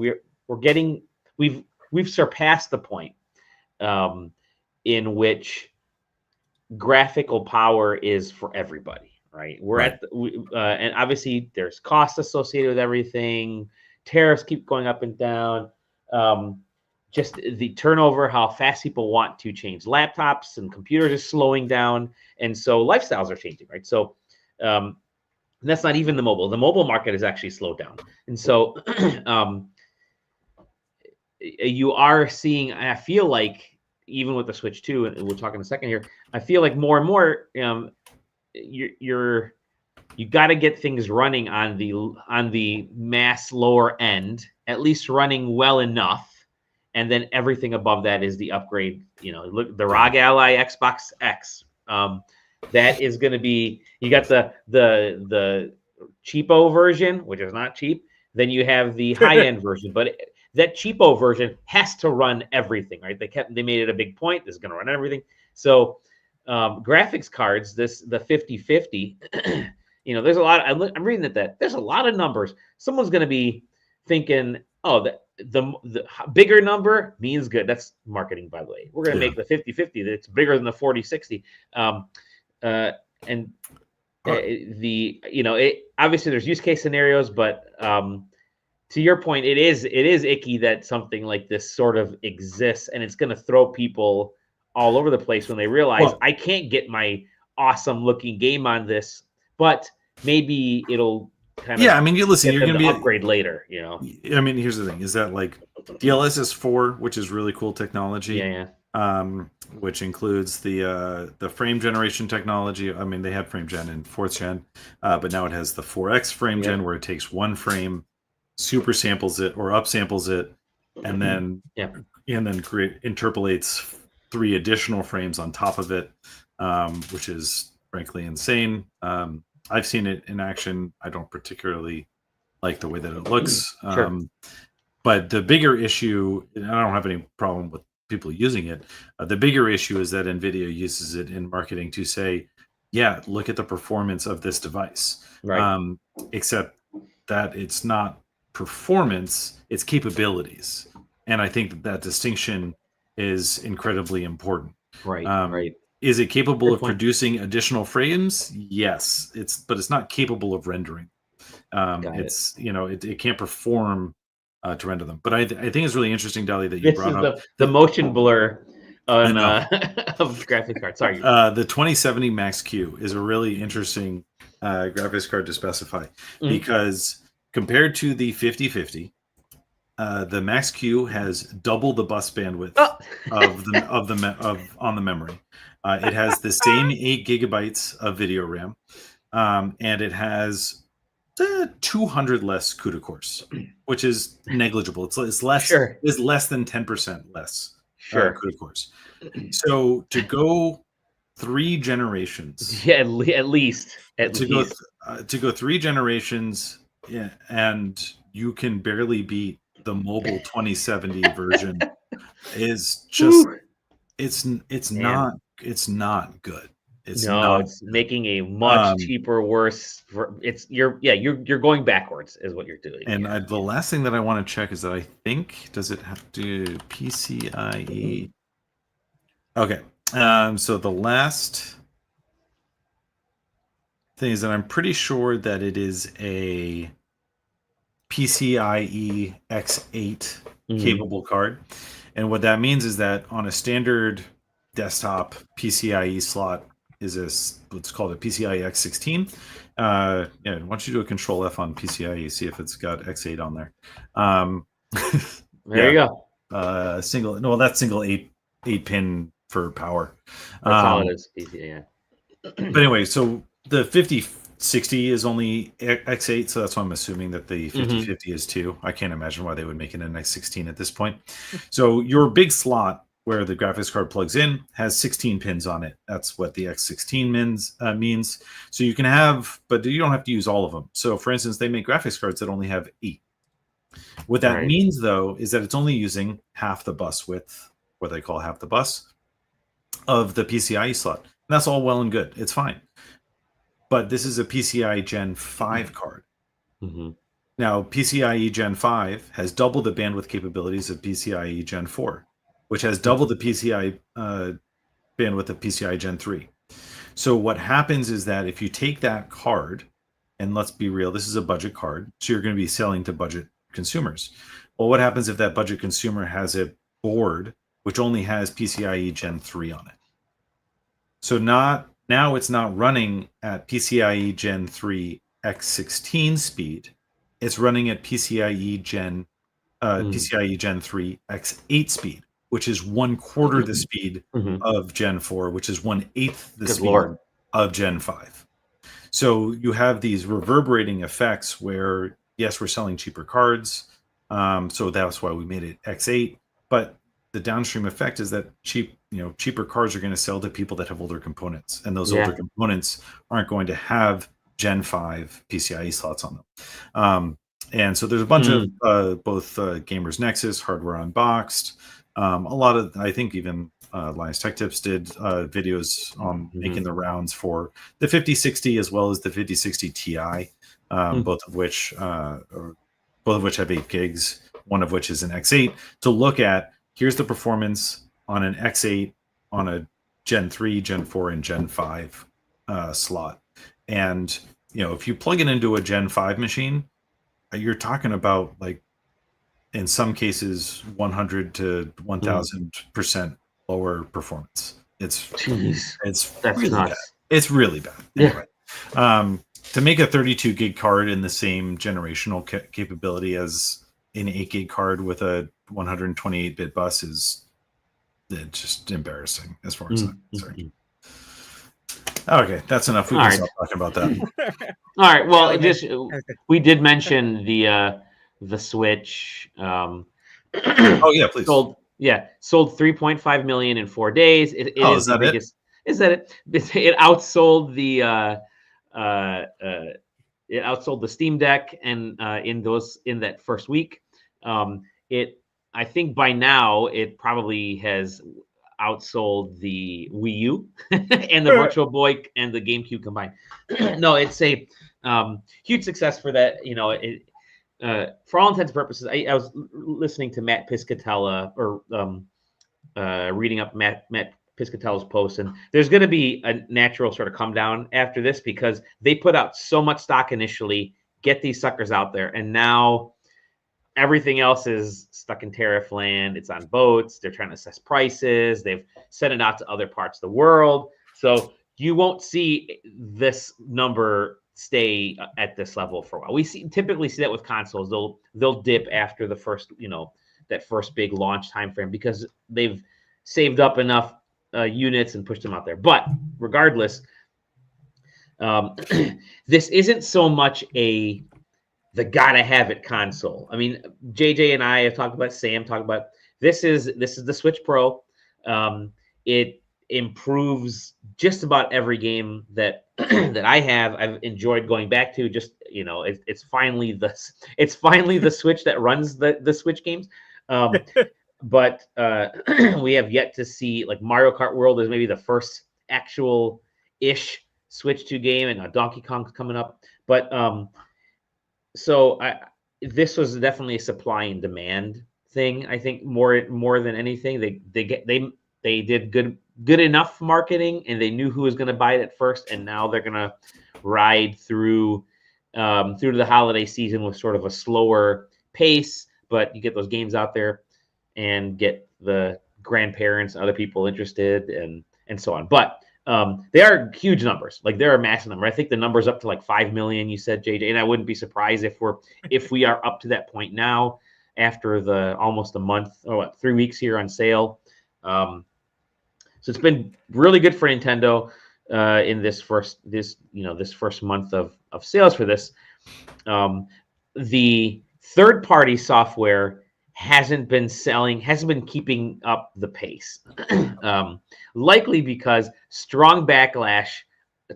we've surpassed the point in which graphical power is for everybody, right? And obviously there's costs associated with everything. Tariffs keep going up and down. Just the turnover, how fast people want to change laptops and computers is slowing down, and so lifestyles are changing, right? So. And that's not even the mobile. The mobile market has actually slowed down. And so you are seeing, I feel like, even with the Switch 2, and we'll talk in a second here, I feel like more and more you got to get things running on the mass lower end, at least running well enough and then everything above that is the upgrade. You know, look, the ROG Ally Xbox X. That is going to be, you got the cheapo version, which is not cheap. Then you have the high end version, but that cheapo version has to run everything, right? They made it a big point. This is going to run everything. So graphics cards, the 5050, you know, there's a lot. I'm reading that there's a lot of numbers. Someone's going to be thinking, oh, the bigger number means good. That's marketing, by the way. We're going to make the 5050 that's bigger than the 4060. And you know, obviously there's use case scenarios, but to your point, it is icky that something like this sort of exists, and it's going to throw people all over the place when they realize I can't get my awesome looking game on this, but maybe it'll kind of I mean, you're going to be upgrade later, you know. I mean, here's the thing: is that like DLSS 4, which is really cool technology, which includes the frame generation technology. I mean, they had frame gen in 4th gen, but now it has the 4X frame gen, where it takes one frame, super samples it or upsamples it, and then interpolates 3 additional frames on top of it, which is frankly insane. I've seen it in action. I don't particularly like the way that it looks. But the bigger issue, and I don't have any problem with people using it. The bigger issue is that NVIDIA uses it in marketing to say, yeah, look at the performance of this device. Right. Except that it's not performance, it's capabilities. And I think that distinction is incredibly important. Right. Right. Is it capable of producing additional frames? Yes. But it's not capable of rendering. It's you know, it can't perform to render them. But I think it's really interesting, Dali, that you brought up the motion blur on of graphics cards. Sorry. The 2070 Max Q is a really interesting graphics card to specify because compared to the 5050, the Max Q has double the bus bandwidth on the memory. It has the same 8 gigabytes of video RAM, and it has 200 less CUDA cores, which is negligible. It's less. Is less than 10% less CUDA cores. So to go 3 generations, at least to go 3 generations, and you can barely beat the mobile 2070 version is just it's not good. It's making a much cheaper, worse. You're going backwards, is what you're doing. And the last thing that I want to check is that I think, does it have to PCIe? Okay, so the last thing is that I'm pretty sure that it is a PCIe X8 capable card, and what that means is that on a standard desktop PCIe slot is what's called a PCIe X16. Why don't you do a Control F on PCIe, see if it's got X8 on there. There you go. That's single 8 pin for power. That's all it is. PCIe. But anyway, so the 5060 is only X8, so that's why I'm assuming that the 5050 is too. I can't imagine why they would make it an X16 at this point. So your big slot where the graphics card plugs in has 16 pins on it. That's what the X16 means. So you can have, but you don't have to use all of them. So for instance, they make graphics cards that only have 8. What that means, though, is that it's only using half the bus width, what they call half the bus, of the PCIe slot. And that's all well and good. It's fine. But this is a PCIe Gen 5 card. Now, PCIe Gen 5 has double the bandwidth capabilities of PCIe Gen 4, which has double the PCI bandwidth of PCIe Gen 3. So what happens is that if you take that card, and let's be real, this is a budget card, so you're going to be selling to budget consumers. Well, what happens if that budget consumer has a board which only has PCIe Gen 3 on it? So now it's not running at PCIe Gen 3 X16 speed. It's running at PCIe Gen 3 X8 speed, which is 1/4 the speed of Gen 4, which is 1/8 the speed of Gen 5. So you have these reverberating effects where, yes, we're selling cheaper cards. So that's why we made it X8. but the downstream effect is that cheaper cards are going to sell to people that have older components, and those older components aren't going to have Gen 5 PCIe slots on them. And so there's a bunch of both Gamers Nexus, Hardware Unboxed, a lot of, I think even Linus Tech Tips did videos on making the rounds for the 5060 as well as the 5060 Ti, both of which have 8 gigs, one of which is an X8, to look at here's the performance on an X8 on a Gen 3, Gen 4, and Gen 5 slot. And if you plug it into a Gen 5 machine, you're talking about, like, in some cases 100 to 1000% lower performance. It's really nuts. bad. It's really bad. Anyway, to make a 32 gig card in the same generational capability as an 8 gig card with a 128-bit bus is just embarrassing as far as I'm concerned. Okay, that's enough. We can stop talking about that. All right. Well, we did mention the Switch. Oh yeah, please. Sold 3.5 million in 4 days. It is the biggest. Is that it? It outsold the Steam Deck, and in that first week, I think by now it probably has outsold the Wii U and the Virtual Boy and the GameCube combined. No, it's a huge success for that. For all intents and purposes, I was listening to Matt Piscatella, or reading up Matt Piscatella's post, and there's going to be a natural sort of come down after this because they put out so much stock initially, get these suckers out there, and now everything else is stuck in tariff land. It's on boats. They're trying to assess prices. They've sent it out to other parts of the world. So you won't see this number stay at this level for a while. We typically see that with consoles. They'll dip after the first, that first big launch time frame because they've saved up enough units and pushed them out there. But regardless, this isn't so much the gotta have it console. I mean, JJ and I have talked about, Sam talked about, this is the Switch Pro. It improves just about every game that that I have. I've enjoyed going back to. Just it's finally the Switch that runs the Switch games. But we have yet to see, like, Mario Kart World is maybe the first actual ish Switch 2 game, and Donkey Kong's coming up. But so this was definitely a supply and demand thing. I think more than anything, they did good enough marketing, and they knew who was going to buy it at first, and now they're going to ride through the holiday season with sort of a slower pace. But you get those games out there and get the grandparents and other people interested, and so on. But they are huge numbers. Like, they're a massive number. I think the number's up to like 5 million, you said, JJ, and I wouldn't be surprised if we are up to that point now after the almost a month or 3 weeks here on sale. So it's been really good for Nintendo in this first month of sales for this. The third-party software hasn't been keeping up the pace, likely because strong backlash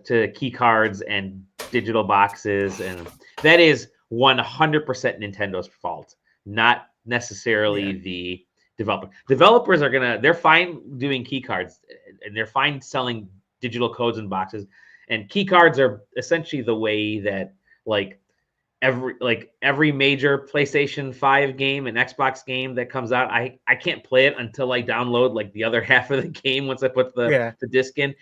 to key cards and digital boxes, and that is 100% Nintendo's fault, not necessarily the developer. Developers they're fine doing key cards, and they're fine selling digital codes and boxes, and key cards are essentially the way that every major PlayStation 5 game and Xbox game that comes out, I can't play it until I download like the other half of the game once I put the disc in.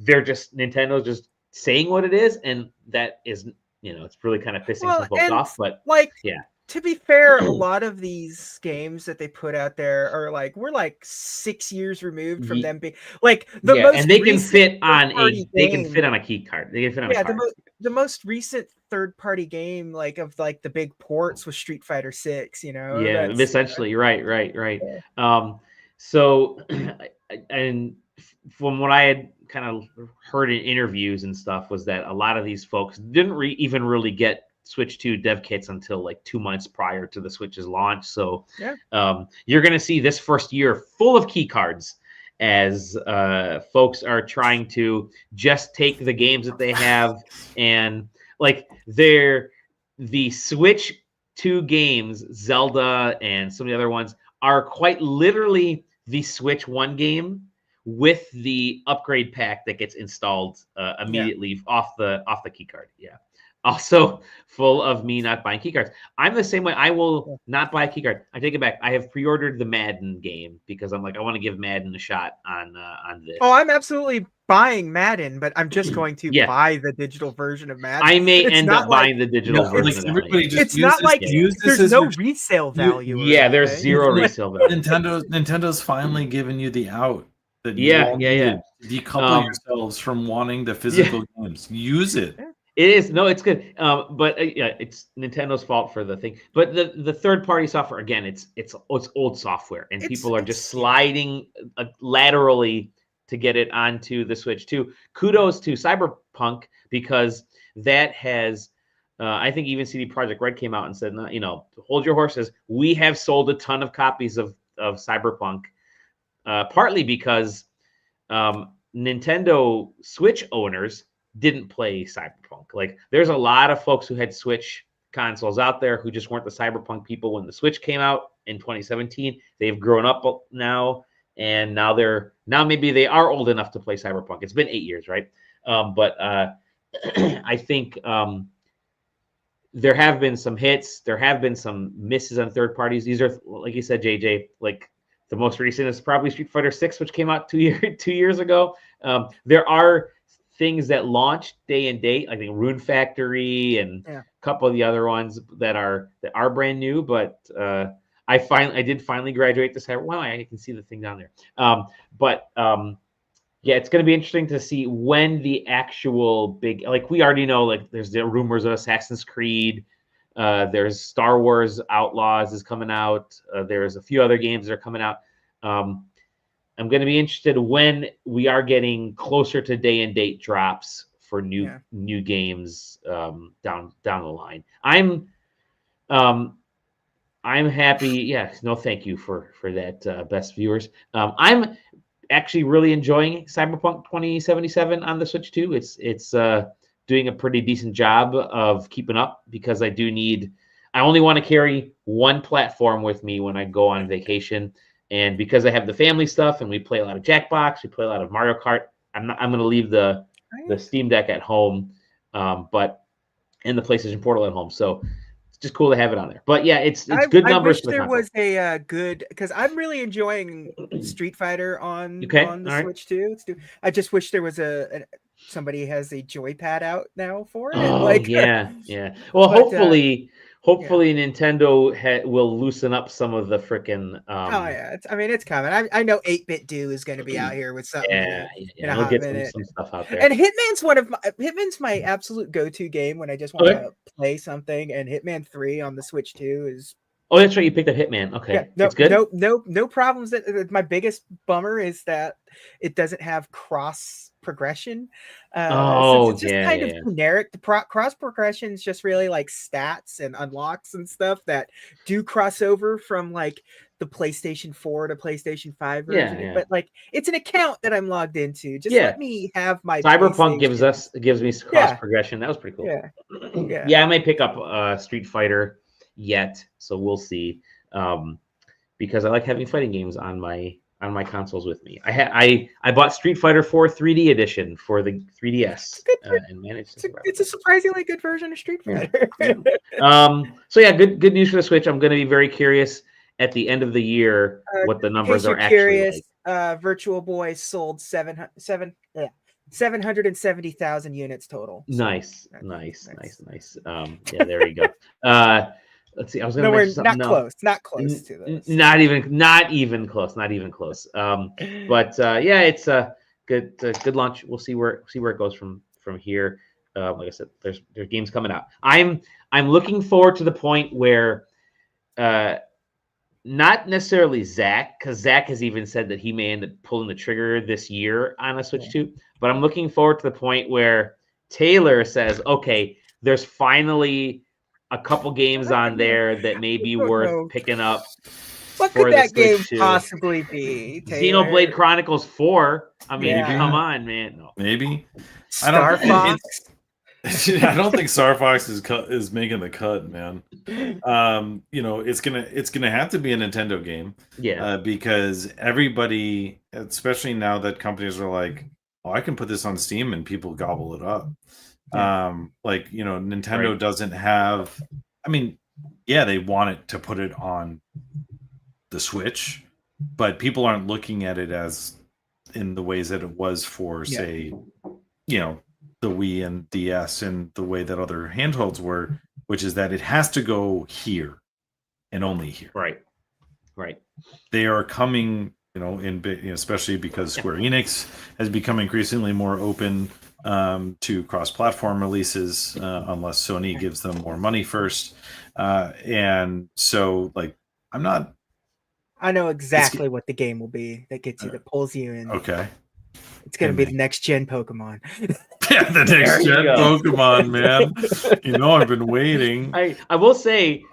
Nintendo's just saying what it is, and that is, it's really kind of pissing some folks off. But to be fair, a lot of these games that they put out there are we're 6 years removed from them being most. And they can fit on a key card. They can fit on a card. The most recent third-party game of the big ports was Street Fighter 6. Essentially, right. Yeah. So, and from what I had kind of heard in interviews and stuff, was that a lot of these folks didn't even really get Switch 2 dev kits until like 2 months prior to the Switch's launch. So you're going to see this first year full of key cards as folks are trying to just take the games that they have and like the Switch 2 games, Zelda and some of the other ones, are quite literally the Switch 1 game with the upgrade pack that gets installed immediately off the key card. Yeah. Also full of me not buying key cards. I'm the same way. I will not buy a key card. I take it back. I have pre-ordered the Madden game because I'm like, I want to give Madden a shot on this. Oh, I'm absolutely buying Madden, but I'm just going to buy the digital version of Madden. I may end up buying the digital version. Everybody just it's not like there's no resale value. Yeah, there's zero resale value. Nintendo finally given you the out. That decouple yourselves from wanting the physical games. Use it. It is. No, it's good. But it's Nintendo's fault for the thing. But the third-party software, again, it's old software, and people are just sliding laterally to get it onto the Switch 2. Kudos to Cyberpunk, because that has, I think even CD Projekt Red came out and said, hold your horses. We have sold a ton of copies of Cyberpunk, partly because Nintendo Switch owners didn't play Cyberpunk. Like, there's a lot of folks who had Switch consoles out there who just weren't the Cyberpunk people when the Switch came out in 2017. They've grown up now, and now maybe they are old enough to play Cyberpunk. It's been 8 years, right? But I think there have been some hits. There have been some misses on third parties. These are, like you said, JJ, like the most recent is probably Street Fighter 6, which came out 2 years ago. There are things that launched day and date, I think Rune Factory and a couple of the other ones that are brand new, but I did finally graduate this. Wow, I can see the thing down there. It's going to be interesting to see when the actual big, like, we already know, like, there's the rumors of Assassin's Creed, there's Star Wars Outlaws is coming out, there's a few other games that are coming out. I'm going to be interested when we are getting closer to day and date drops for new games down the line. I'm happy. Yeah, no, thank you for that, best viewers. I'm actually really enjoying Cyberpunk 2077 on the Switch 2. It's doing a pretty decent job of keeping up, because I only want to carry one platform with me when I go on vacation. And because I have the family stuff and we play a lot of Jackbox, we play a lot of Mario Kart, I'm going to leave the Steam Deck at home, and the PlayStation Portal at home. So it's just cool to have it on there. But yeah, it's good numbers. I wish there was a good, because I'm really enjoying Street Fighter on the Switch too. I just wish there was somebody has a joypad out now for it. Oh, yeah. Well, hopefully Nintendo will loosen up some of the frickin'. It's coming. I know 8-Bit Do is going to be out here with something. We'll get some stuff out there. And Hitman's my absolute go-to game when I just want to play something. And Hitman 3 on the Switch 2 is. Oh, that's right. You picked up Hitman. Okay, it's good. No problems. My biggest bummer is that it doesn't have cross progression. It's just kind of generic. The cross progression is just really like stats and unlocks and stuff that do cross over from like the PlayStation 4 to PlayStation 5 version. But like, it's an account that I'm logged into. Just let me have my Cyberpunk gives me cross progression. That was pretty cool. Yeah, I might pick up Street Fighter yet, so we'll see. Because I like having fighting games on my consoles with me. I bought Street Fighter 4 3D edition for the 3DS and managed to. It's a surprisingly good version of Street Fighter. So yeah, good news for the Switch. I'm going to be very curious at the end of the year what the numbers are actually like. Virtual Boy sold 770,000 units total. Nice. Yeah, there you go. Let's see. I was going to mention something. Not close to this. Not even close. But it's a good launch. We'll see where it goes from here. Like I said, there's games coming out. I'm looking forward to the point where, not necessarily Zach, because Zach has even said that he may end up pulling the trigger this year on a Switch 2. But I'm looking forward to the point where Taylor says, "Okay, there's finally a couple games on there that may be worth picking up. What could that game possibly be, Taylor? Xenoblade Chronicles 4. I mean, come on, man. No. Maybe. Star Fox. I don't think Star Fox is making the cut, man. You know, it's gonna have to be a Nintendo game. Yeah. Because everybody, especially now that companies are like, oh, I can put this on Steam and people gobble it up. Yeah. Like, you know, Nintendo doesn't have. I mean, yeah, they want it to put it on the Switch, but people aren't looking at it as in the ways that it was for, say, you know, the Wii and DS and the way that other handhelds were, which is that it has to go here and only here. Right. They are coming, you know, especially because Square Enix has become increasingly more open to cross-platform releases, unless Sony gives them more money first. And so, like, I know exactly what the game will be that gets you, that pulls you in. Okay. It's going to be the next gen Pokemon. Yeah, the next gen Pokemon, man. You know, I've been waiting. I will say,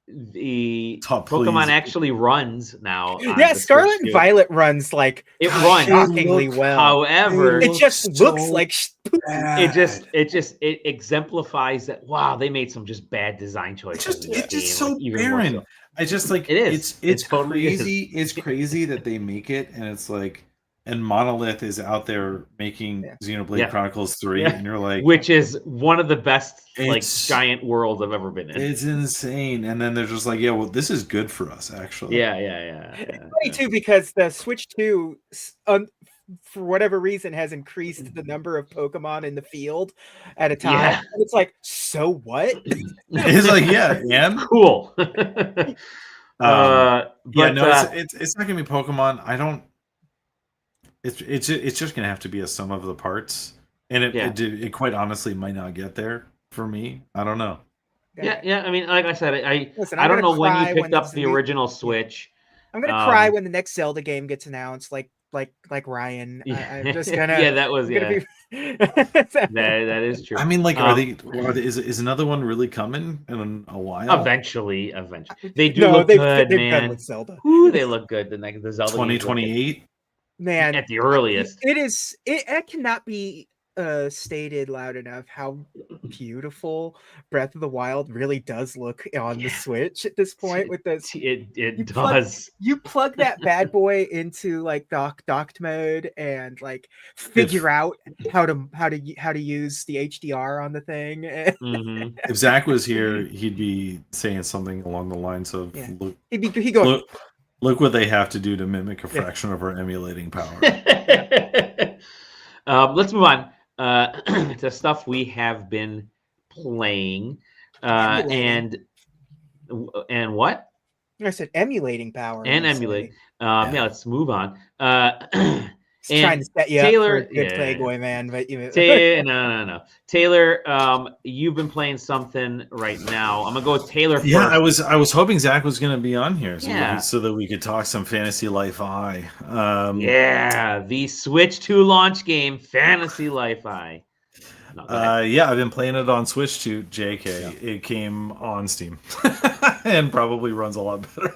the Pokemon actually runs now. Yeah, Scarlet and Violet runs like it runs shockingly well. However, it just looks like it exemplifies that. Wow, they made some just bad design choices. It's just so barren. I just like it is. It's crazy. It's crazy that they make it, and it's like, and Monolith is out there making Xenoblade Chronicles 3, and you're like, which is one of the best like giant worlds I've ever been in. It's insane. And then they're just like, yeah, well, this is good for us, actually. Yeah. It's funny too, because the Switch 2, for whatever reason, has increased the number of Pokemon in the field at a time. Yeah. And it's like, so what? It's like, yeah, and cool. But it's not gonna be Pokemon. I don't. It's just gonna have to be a sum of the parts, and it quite honestly might not get there for me. I don't know. Yeah. I mean, like I said, I don't know when you picked up the original Switch. I'm gonna cry when the next Zelda game gets announced, like Ryan. I'm just gonna. That was that is true. I mean, like, is another one really coming in a while? Eventually, they do look good, man. With Zelda. Ooh, they look good. The Zelda 2028. Man, at the earliest. It cannot be stated loud enough how beautiful Breath of the Wild really does look on the Switch at this point. With this, it does. You plug that bad boy into like docked mode and like figure out how to use the HDR on the thing. If Zach was here, he'd be saying something along the lines of, he'd go. Look what they have to do to mimic a fraction of our emulating power. Let's move on to stuff we have been playing. And what? I said emulating power. And emulate. Let's move on. Just trying to set you Taylor, up for a good segue, man. But no. Taylor, you've been playing something right now. I'm gonna go with Taylor first. Yeah, I was hoping Zach was gonna be on here so that we could talk some Fantasy Life I. The Switch 2 launch game, Fantasy Life I. I've been playing it on Switch 2, JK. Yeah. It came on Steam and probably runs a lot better.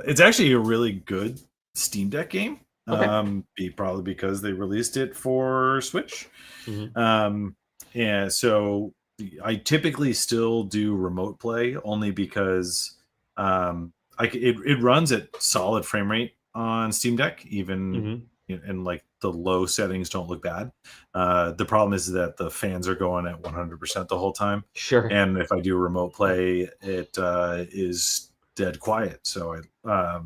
It's actually a really good Steam Deck game. Okay. Probably because they released it for Switch. So I typically still do remote play only because it runs at solid frame rate on Steam Deck, even and like the low settings don't look bad. The problem is that the fans are going at 100% the whole time. Sure. And if I do remote play, it is dead quiet. So nice.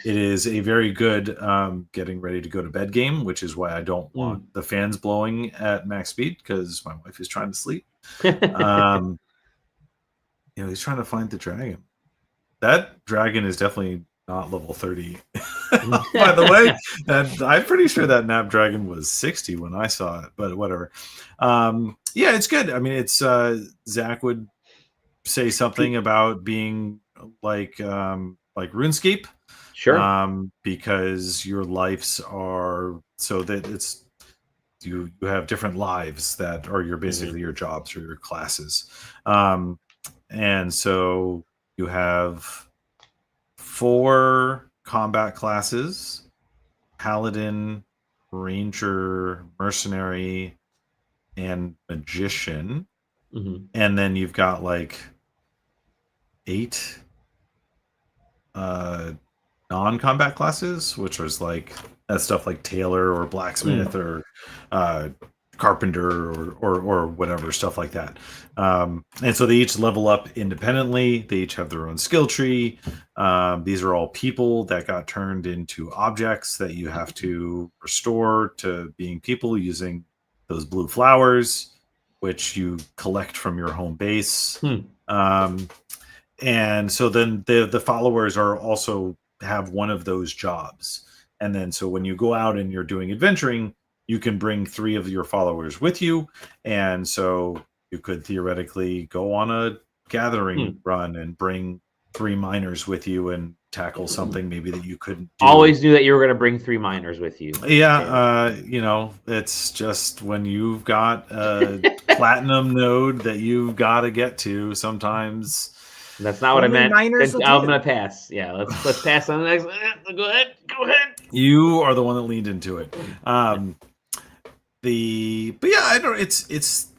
It is a very good getting ready to go to bed game, which is why I don't want the fans blowing at max speed because my wife is trying to sleep. He's trying to find the dragon. That dragon is definitely not level 30, by the way. And I'm pretty sure that Nap Dragon was 60 when I saw it, but whatever. It's good. I mean, it's Zach would say something about being like RuneScape. Sure. Because your lives are so that it's you have different lives that are basically your jobs or your classes. And so you have 4 combat classes: Paladin, Ranger, Mercenary, and Magician. And then you've got like 8 non-combat classes, which is like that stuff like Tailor or Blacksmith or Carpenter or whatever, stuff like that. And so they each level up independently. They each have their own skill tree. These are all people that got turned into objects that you have to restore to being people using those blue flowers, which you collect from your home base. And so then the followers are also have one of those jobs. And then so when you go out and you're doing adventuring, you can bring 3 of your followers with you. And so you could theoretically go on a gathering run and bring 3 miners with you and tackle something maybe that you couldn't do. Always knew that you were going to bring 3 miners with you. Yeah, you know, it's just when you've got a platinum node that you've got to get to, sometimes. That's not what I meant. I'm going to pass. Yeah, let's pass on the next one. Go ahead. You are the one that leaned into it. But yeah, I don't. It's it's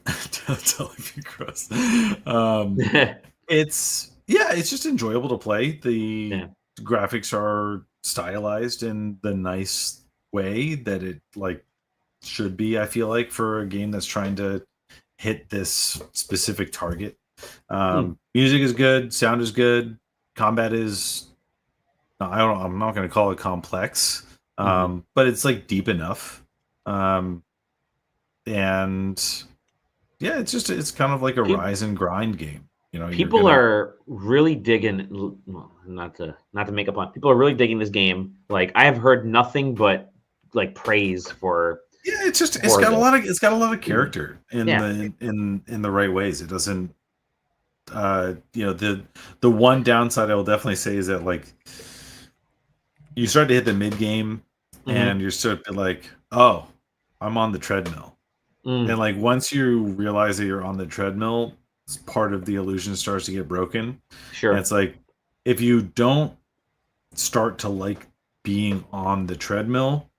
just enjoyable to play. The graphics are stylized in the nice way that it like should be. I feel like for a game that's trying to hit this specific target. Music is good, sound is good, combat is I'm not going to call it complex, but it's like deep enough. And yeah, it's kind of like a rise and grind game. You know, people are really digging. Well, not to make up on. People are really digging this game. Like I have heard nothing but like praise for. Yeah, it's got a lot of character in the right ways. It doesn't. You know, the one downside I will definitely say is that like you start to hit the mid game and you're sort of like, oh, I'm on the treadmill. And like once you realize that you're on the treadmill, part of the illusion starts to get broken. Sure. And it's like if you don't start to like being on the treadmill,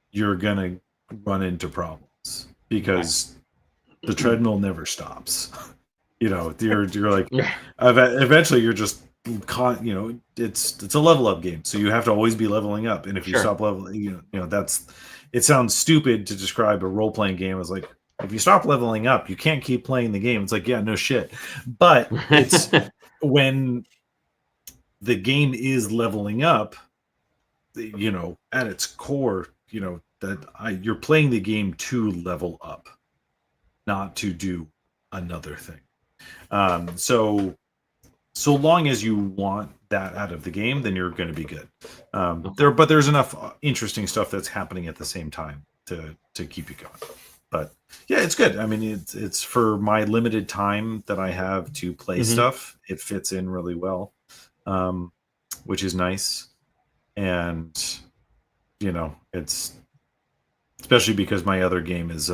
you're gonna run into problems because the treadmill never stops. You know, you're like eventually you're just caught. You know, it's a level up game, so you have to always be leveling up. And if you stop leveling, you know that's. It sounds stupid to describe a role playing game as like if you stop leveling up, you can't keep playing the game. It's like no shit, but it's when the game is leveling up. You know, at its core, you know you're playing the game to level up, not to do another thing. So long as you want that out of the game, then you're going to be good. But there's enough interesting stuff that's happening at the same time to keep you going. But yeah, it's good. I mean, it's for my limited time that I have to play stuff. It fits in really well, which is nice. And you know, it's especially because my other game is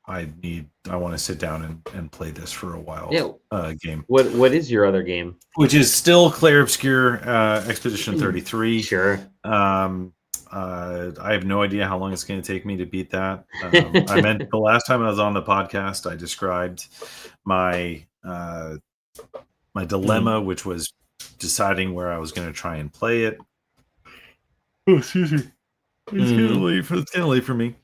I want to sit down and play this for a while. Game. What is your other game? Which is still Clair Obscur Expedition 33. Sure. I have no idea how long it's going to take me to beat that. I meant the last time I was on the podcast, I described my my dilemma, which was deciding where I was going to try and play it. Oh, excuse me. It's getting late for me.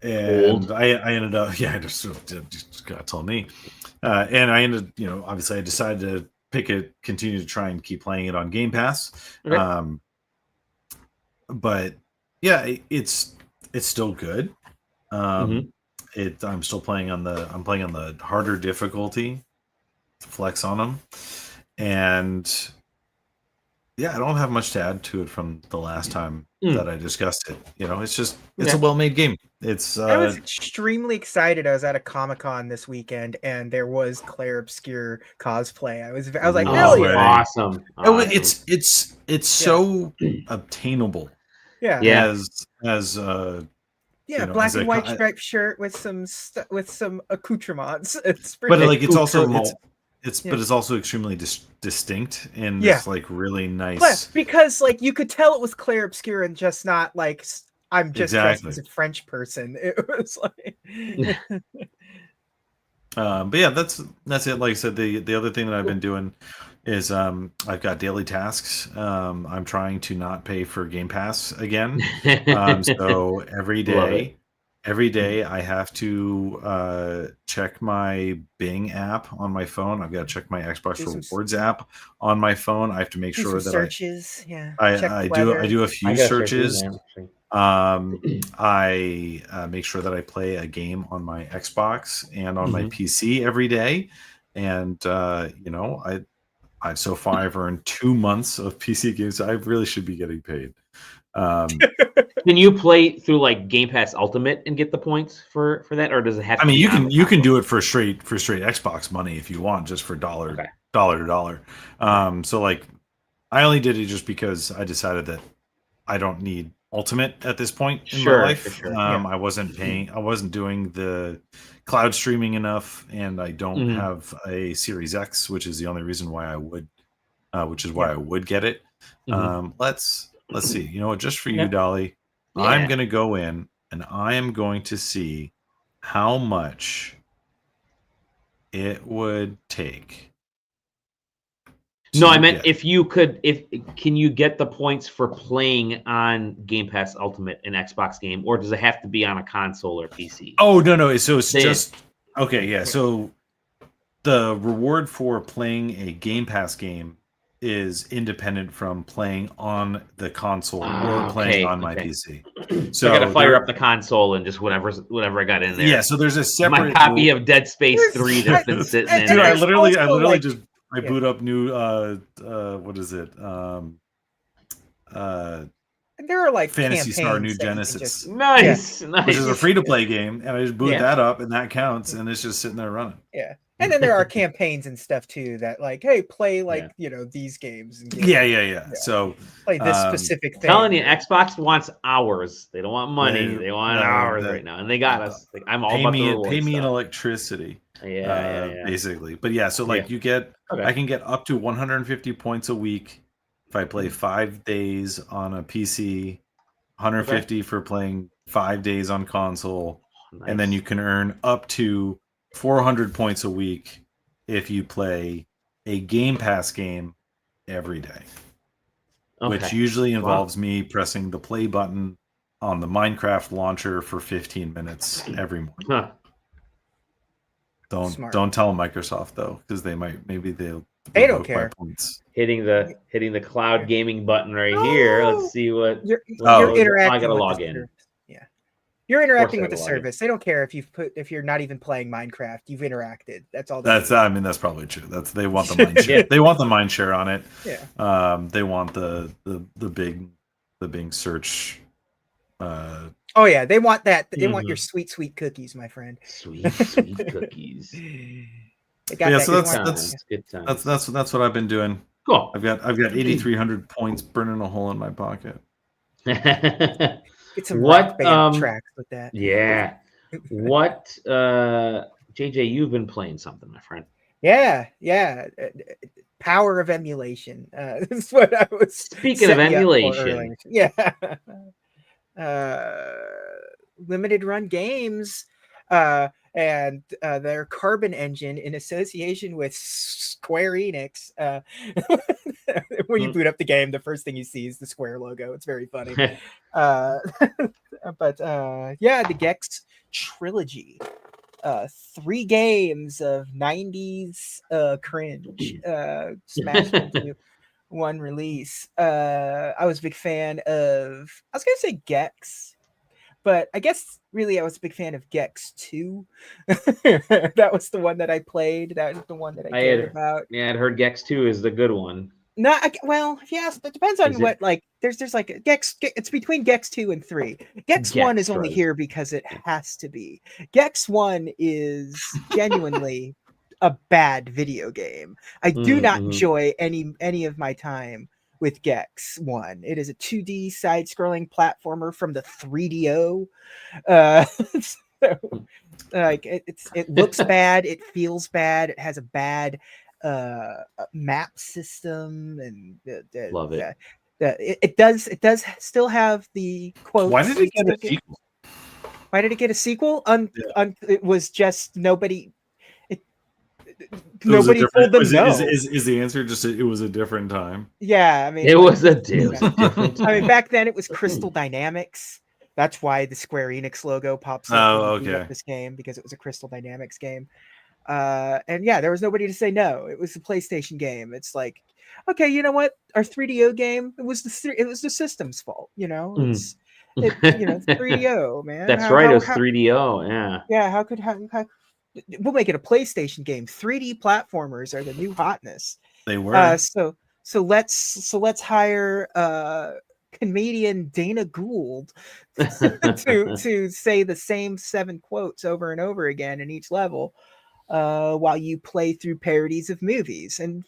And I ended up, just gotta tell me. And I ended, you know, obviously I decided to continue to try and keep playing it on Game Pass. Okay. But yeah, it's still good. I'm still playing on the harder difficulty, flex on them, and yeah, I don't have much to add to it from the last time that I discussed it. You know, it's a well-made game. I was extremely excited. I was at a Comic-Con this weekend, and there was Clair Obscur cosplay. I was like, hell yeah, awesome! It's so obtainable. Yeah. As Yeah, black and white striped shirt with some accoutrements. It's pretty but like it's also extremely distinct in this like really nice. Because like you could tell it was clair obscur and just not like I'm just dressed as a French person. It was like. But yeah, that's it. Like I said, the other thing that I've been doing is I've got daily tasks. I'm trying to not pay for Game Pass again. So every day I have to check my Bing app on my phone. I've got to check my Xbox Rewards app on my phone. I have to make sure that searches. I do a few searches. I make sure that I play a game on my Xbox and on my PC every day, and I've so far I've earned 2 months of PC games. So I really should be getting paid. Can you play through like Game Pass Ultimate and get the points for that, or does it have? I mean, you can do it for straight Xbox money if you want, just for dollar to dollar. So like, I only did it just because I decided that I don't need Ultimate at this point in my life. I wasn't doing the cloud streaming enough, and I don't have a Series X, which is the only reason why I would, I would get it. Let's see. You know what? Just for you, Dolly, I'm gonna go in and I am going to see how much it would take. No, I meant if you could, can you get the points for playing on Game Pass Ultimate and Xbox game, or does it have to be on a console or PC? Oh, no. So it's just okay. Yeah. So the reward for playing a Game Pass game is independent from playing on the console or playing on my PC. So I gotta fire up the console and just whatever I got in there. Yeah. So there's a separate my copy of Dead Space 3 that's been sitting in. Dude, I literally just. I boot up new what is it? And there are like Phantasy Star New Genesis. Nice. Which is a free to play game, and I just boot that up and that counts, and it's just sitting there running. Yeah. And then there are campaigns and stuff too that like, hey, play like these games. And yeah. So play this specific thing. Telling you, Xbox wants hours. They don't want money. They want hours right now, and they got us. Like, I'm all about the rewards. Pay me in electricity. Basically. But yeah, so like you get, I can get up to 150 points a week if I play 5 days on a PC, 150 for playing 5 days on console, and then you can earn up to 400 points a week if you play a Game Pass game every day, which usually involves me pressing the play button on the Minecraft launcher for 15 minutes every morning. Don't tell Microsoft though, because they don't care. Points. Hitting the cloud gaming button right here. Let's see what you're interacting. I gotta log in. Yeah, you're interacting with the service. They don't care if you're not even playing Minecraft. You've interacted. That's all. That's probably true. They want the mind share. They want the mind share on it. Yeah. They want the Bing search. Oh yeah, they want that. They want your sweet cookies, my friend. Sweet cookies. So that's what I've been doing. Cool. I've got 8,300 points burning a hole in my pocket. Get some rock band tracks with that. Yeah. What JJ, you've been playing something, my friend. Yeah. Power of emulation. That's what I was speaking of emulation. Yeah. Limited run games and their Carbon engine in association with Square Enix. When you boot up the game, the first thing you see is the Square logo. It's very funny. But the GEX Trilogy. 3 games of 90s cringe smashed into one release. I was a big fan of, I was gonna say GEX, but I guess really I was a big fan of GEX 2. That was the one that I played. That was the one that I cared about. Yeah, I'd heard GEX 2 is the good one. No, yes, it depends on what, like, there's like GEX, it's between GEX 2 and 3. GEX 1 is only here because it has to be. GEX 1 is genuinely a bad video game. I do not enjoy any of my time with GEX 1. It is a 2D side-scrolling platformer from the 3DO. So, like it looks bad, it feels bad, it has a bad map system, and Love it. It does still have the quotes. Why did it get a sequel? Why did it get a sequel? It was just nobody. Nobody told them no. Is the answer just it was a different time? Yeah, I mean, it was a different time. I mean, back then it was Crystal Dynamics. That's why the Square Enix logo pops up when you boot up this game, because it was a Crystal Dynamics game. And yeah, there was nobody to say no. It was a PlayStation game. It's like, okay, you know what? Our 3DO game, it was the system's fault. It's 3DO, man. That's right. It was 3DO. Yeah. Yeah. How we'll make it a PlayStation game? 3D platformers are the new hotness. They were. So let's hire comedian Dana Gould to say the same 7 quotes over and over again in each level, while you play through parodies of movies. And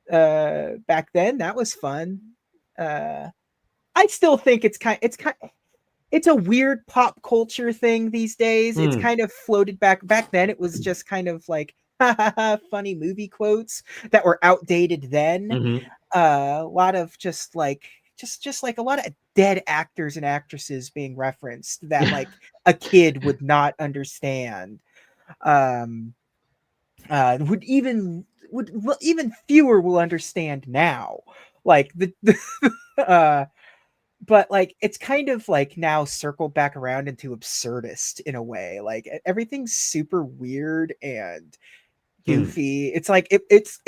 back then that was fun. I still think it's a weird pop culture thing these days. It's kind of floated back then. It was just kind of like funny movie quotes that were outdated then. A lot of just like a lot of dead actors and actresses being referenced that like a kid would not understand. Would even fewer will understand now. Like but like it's kind of like now circled back around into absurdist in a way. Like everything's super weird and goofy. It's like it's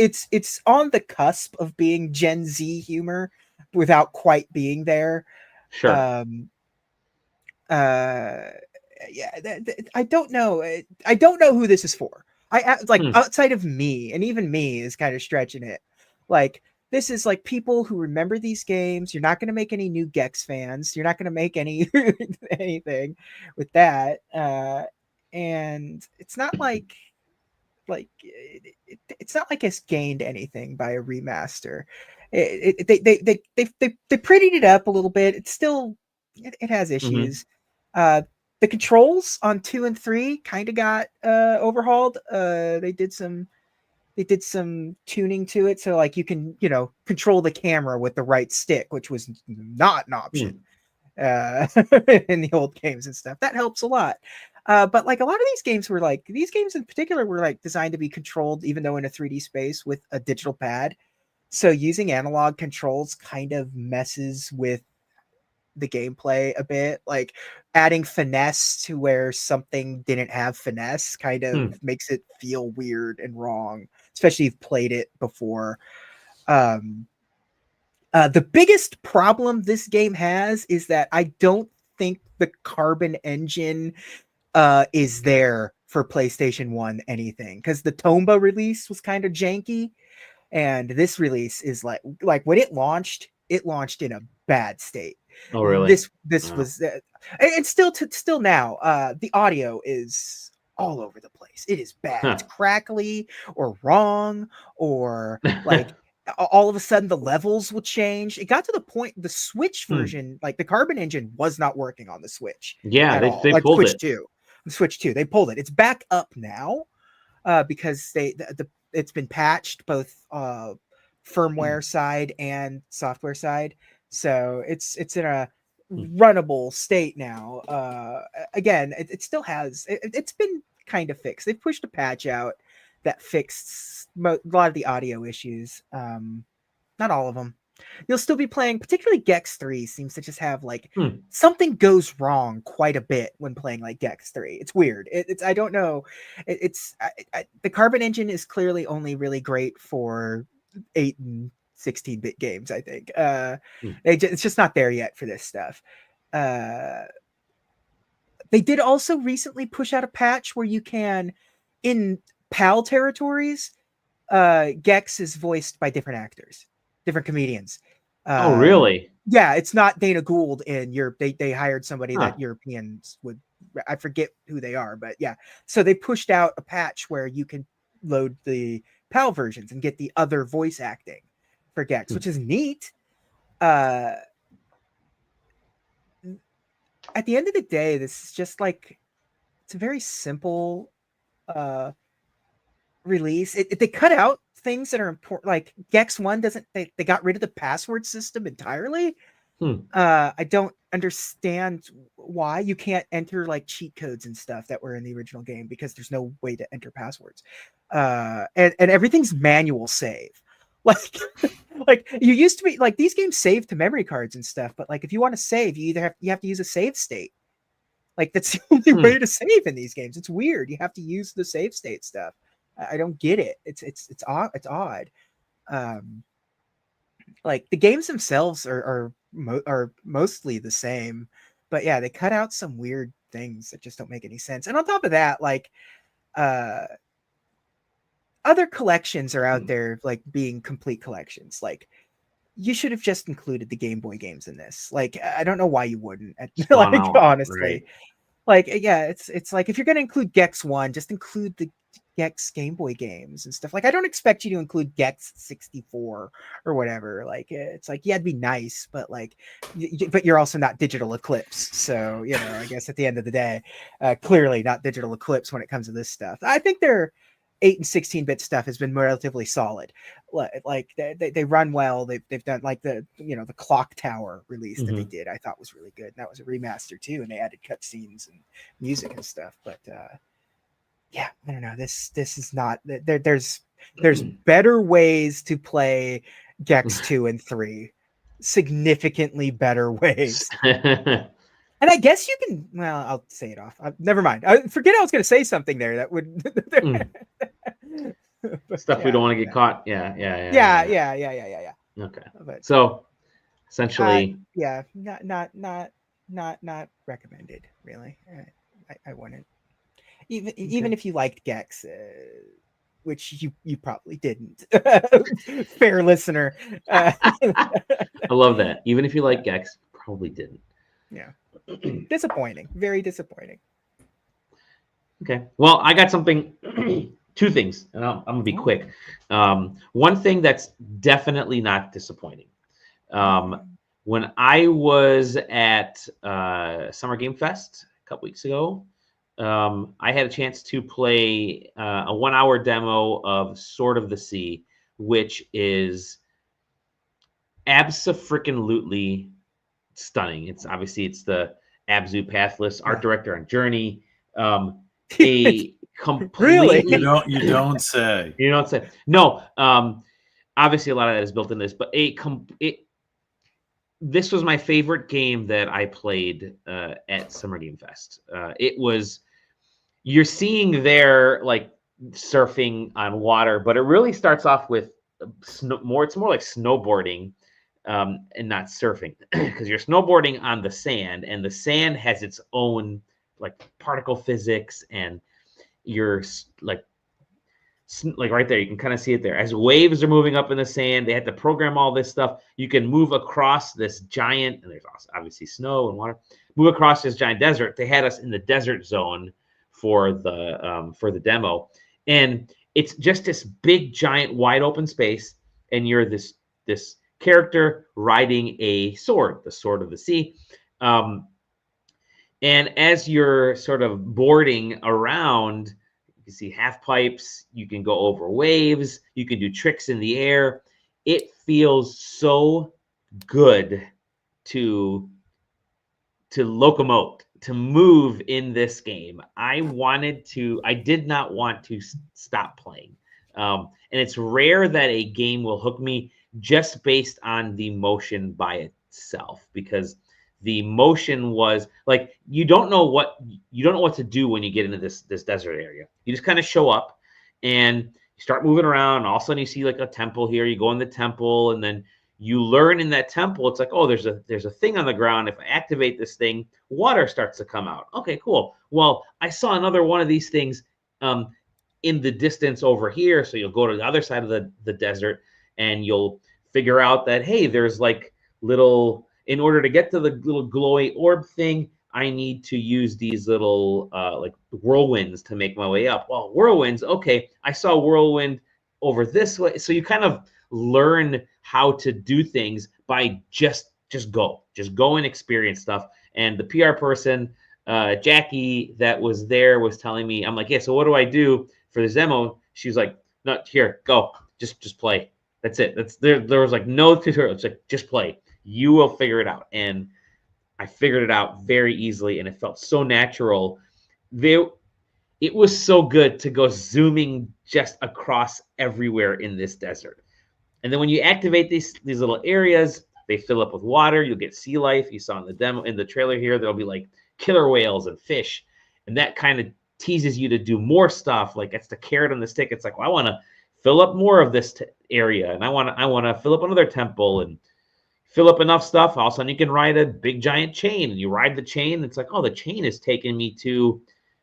on the cusp of being Gen Z humor without quite being there. Sure. Yeah, I don't know. I don't know who this is for. Outside of me, and even me is kind of stretching it. Like, this is like people who remember these games. You're not going to make any new GEX fans. You're not going to make anything with that. And it's not like it's not like it's gained anything by a remaster. They prettied it up a little bit. It's still it has issues. The controls on 2 and 3 kind of got overhauled. They did some tuning to it, so like you can control the camera with the right stick, which was not an option in the old games and stuff. That helps a lot. But like a lot of these games in particular were like designed to be controlled, even though in a 3D space, with a digital pad. So using analog controls kind of messes with the gameplay a bit. Like adding finesse to where something didn't have finesse kind of makes it feel weird and wrong, especially if you've played it before. The biggest problem this game has is that I don't think the Carbon engine is there for PlayStation 1 anything, because the Tomba release was kind of janky, and this release is like when it launched in a bad state. Oh, really? This was and still now the audio is all over the place. It is bad. It's crackly or wrong, or like all of a sudden the levels will change. It got to the point the Switch version, like the Carbon engine, was not working on the Switch. Yeah, they like pulled Switch it. 2. The Switch 2, they pulled it. It's back up now because it's been patched both firmware side and software side. So it's in a runnable state now. Again, it still has it's been kind of fixed. They've pushed a patch out that fixed a lot of the audio issues. Not all of them. You'll still be playing, particularly GEX 3 seems to just have like something goes wrong quite a bit when playing like GEX 3. It's weird. It's I don't know. The Carbon engine is clearly only really great for 8 and 16-bit games, I think. It's just not there yet for this stuff. They did also recently push out a patch where you can, in PAL territories, GEX is voiced by different actors, different comedians. Oh, really? Yeah, it's not Dana Gould in Europe. They hired somebody that Europeans would. I forget who they are, but yeah. So they pushed out a patch where you can load the PAL versions and get the other voice acting for GEX, which is neat. At the end of the day, this is just like, it's a very simple release. They cut out things that are important, like GEX 1 doesn't, they got rid of the password system entirely. I don't understand why you can't enter like cheat codes and stuff that were in the original game, because there's no way to enter passwords. And everything's manual save. Like you used to be like, these games save to memory cards and stuff, but like if you want to save, you have to use a save state. Like that's the only way to save in these games. It's weird. You have to use the save state stuff. I don't get it. It's odd. Like the games themselves are mostly the same, but yeah, they cut out some weird things that just don't make any sense. And on top of that, like other collections are out there, like being complete collections. Like you should have just included the Game Boy games in this. Like I don't know why you wouldn't. Like honestly, right. Like yeah, it's like if you're gonna include GEX 1, just include the GEX Game Boy games and stuff. Like I don't expect you to include GEX 64 or whatever. Like it's like, yeah, it'd be nice, but like, but you're also not Digital Eclipse, so you know, I guess at the end of the day, clearly not Digital Eclipse when it comes to this stuff. I think their 8 and 16-bit stuff has been relatively solid. Like they run well. They've done like the Clock Tower release that they did. I thought was really good. And that was a remaster too, and they added cutscenes and music and stuff. But yeah, I don't know. This is not there's better ways to play GEX 2 and 3, significantly better ways. And I guess you can. Well, I'll say it off. Never mind. I forget I was going to say something there that would stuff we don't want to get caught. Yeah. Okay. But, so essentially, not recommended. Really, I wouldn't. Even if you liked GEX, which you probably didn't. Fair listener. I love that. Even if you like GEX, probably didn't. Yeah. Disappointing. Very disappointing. Okay. Well, I got something, two things, and I'm going to be quick. One thing that's definitely not disappointing. When I was at Summer Game Fest a couple weeks ago, I had a chance to play a 1-hour demo of Sword of the Sea, which is abso-freaking-lutely stunning. It's the Abzu Pathless art director on Journey. A completely really? You don't say. You don't say. No. Obviously a lot of that is built in this, but this was my favorite game that I played at Summer Game Fest. It was, you're seeing there like surfing on water, but it really starts off with it's more like snowboarding. And not surfing, because you're snowboarding on the sand, and the sand has its own like particle physics, and you're like right there, you can kind of see it there. As waves are moving up in the sand, they had to program all this stuff. You can move across this giant, and there's obviously snow and water, move across this giant desert. They had us in the desert zone for the demo, and it's just this big, giant, wide open space, and you're this character riding a sword, the Sword of the Sea. And as you're sort of boarding around, you can see half pipes, you can go over waves, you can do tricks in the air. It feels so good to locomote, to move in this game. I did not want to stop playing. And it's rare that a game will hook me just based on the motion by itself, because the motion was like, you don't know what to do when you get into this desert area. You just kind of show up and you start moving around, and all of a sudden you see like a temple here. You go in the temple, and then you learn in that temple, it's like, oh, there's a thing on the ground. If I activate this thing, water starts to come out. Okay, cool. Well, I saw another one of these things in the distance over here. So you'll go to the other side of the desert, and you'll figure out that, hey, there's like little, in order to get to the little glowy orb thing, I need to use these little like whirlwinds to make my way up. Well, whirlwinds, okay, I saw whirlwind over this way. So you kind of learn how to do things by just go and experience stuff. And the PR person, Jackie, that was there was telling me, I'm like, yeah, so what do I do for this demo? She's like, no, here, go, just play. That's it. There was like no tutorial. It's like, just play. You will figure it out. And I figured it out very easily, and it felt so natural. It was so good to go zooming just across everywhere in this desert. And then when you activate these little areas, they fill up with water. You'll get sea life. You saw in the trailer here, there'll be like killer whales and fish, and that kind of teases you to do more stuff. Like, it's the carrot on the stick. It's like, well, I want to fill up more of this area, and I want to fill up another temple and fill up enough stuff. All of a sudden, you can ride a big giant chain, and you ride the chain. And it's like, oh, the chain is taking me to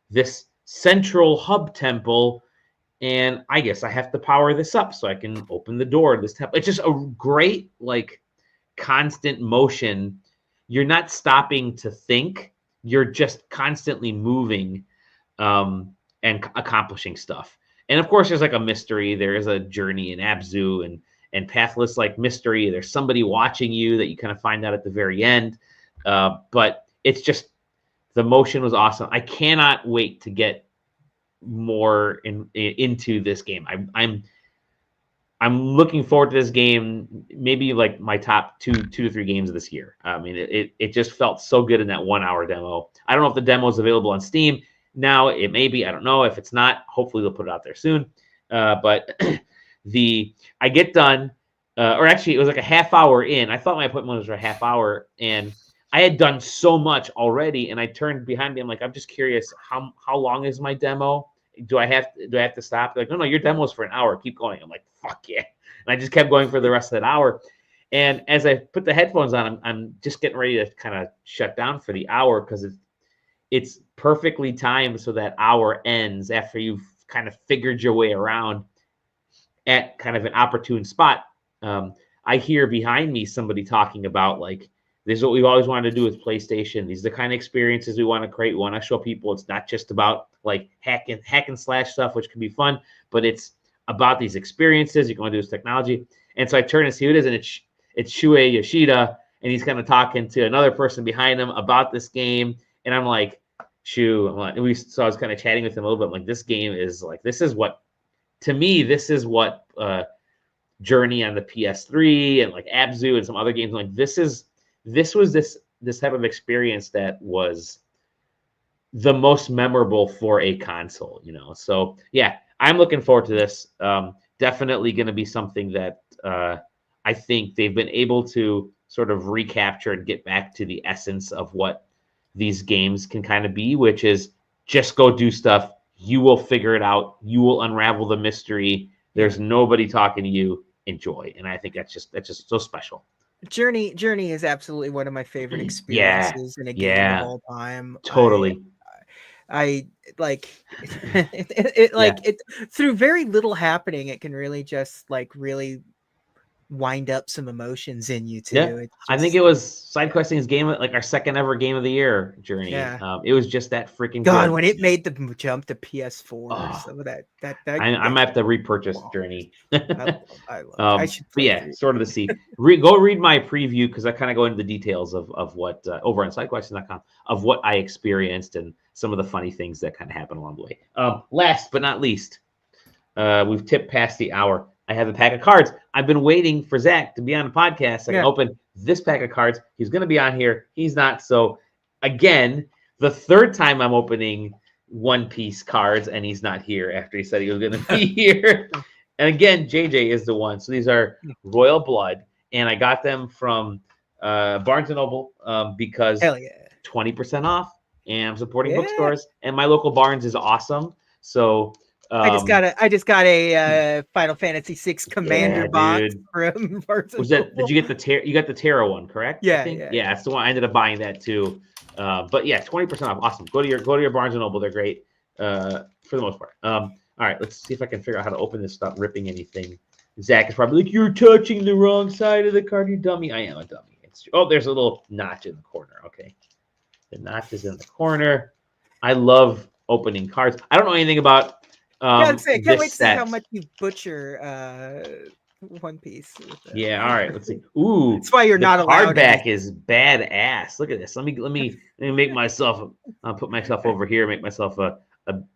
this central hub temple, and I guess I have to power this up so I can open the door to this temple. It's just a great, like, constant motion. You're not stopping to think. You're just constantly moving and accomplishing stuff. And of course, there's like a mystery. There is a journey in Abzu and pathless like mystery. There's somebody watching you that you kind of find out at the very end. But it's just, the motion was awesome. I cannot wait to get more into this game. I'm looking forward to this game. Maybe like my top two to three games of this year. I mean, it just felt so good in that 1 hour demo. I don't know if the demo is available on Steam now. It may be. I don't know. If it's not, hopefully they'll put it out there soon. But I get done, or actually it was like a half hour in. I thought my appointment was for a half hour, and I had done so much already. And I turned behind me. I'm like, I'm just curious, how long is my demo? Do I have to stop? They're like, no, your demo is for an hour. Keep going. I'm like, fuck yeah. And I just kept going for the rest of that hour. And as I put the headphones on, I'm just getting ready to kind of shut down for the hour, because it's perfectly timed so that hour ends after you've kind of figured your way around at kind of an opportune spot. I hear behind me somebody talking about, like, this is what we've always wanted to do with PlayStation. These are the kind of experiences we want to create. We want to show people it's not just about like hack and slash stuff, which can be fun, but it's about these experiences. You can want to do this technology. And so I turn and see who it is, and it's Shuei Yoshida, and he's kind of talking to another person behind him about this game. And I'm like, Shu, so I was kind of chatting with him a little bit. I'm like, this game is like, this is what Journey on the PS3 and like Abzu and some other games, like this was this type of experience that was the most memorable for a console, you know? So yeah, I'm looking forward to this. Definitely going to be something that I think they've been able to sort of recapture and get back to the essence of what these games can kind of be, which is just go do stuff. You will figure it out. You will unravel the mystery. There's nobody talking to you. Enjoy. And I think that's just so special. Journey is absolutely one of my favorite experiences in a game of all time. Totally. I like it through very little happening. It can really just like really wind up some emotions in you too. Yeah. I think it was SideQuesting's game, like our second ever game of the year, Journey. Yeah. It was just that freaking good. When it made the jump to PS4, some of that I might have to repurchase Journey. I should but yeah, sort of the sea. Go read my preview, because I kind of go into the details of what over on SideQuesting.com of what I experienced and some of the funny things that kind of happened along the way. Last but not least, we've tipped past the hour. I have a pack of cards. I've been waiting for Zach to be on the podcast. I can open this pack of cards. He's going to be on here. He's not. So again, the third time I'm opening One Piece cards, and he's not here after he said he was going to be here. And again, JJ is the one. So these are Royal Blood, and I got them from Barnes & Noble because 20% off, and I'm supporting bookstores, and my local Barnes is awesome. So I just got a Final Fantasy VI Commander box from Barnes & Noble. Did you get you got the Tarot one, correct? Yeah, that's the one. I ended up buying that too. But yeah, 20% off. Awesome. Go to your Barnes & Noble. They're great for the most part. All right, let's see if I can figure out how to open this without ripping anything. Zach is probably like, you're touching the wrong side of the card, you dummy. I am a dummy. There's a little notch in the corner. Okay. The notch is in the corner. I love opening cards. I don't know anything about I can't wait to see how much you butcher One Piece. Yeah, all right. Let's see. Ooh, that's why you're not allowed. Hardback is badass. Look at this. Let me make myself. I'll put myself over here. Make myself a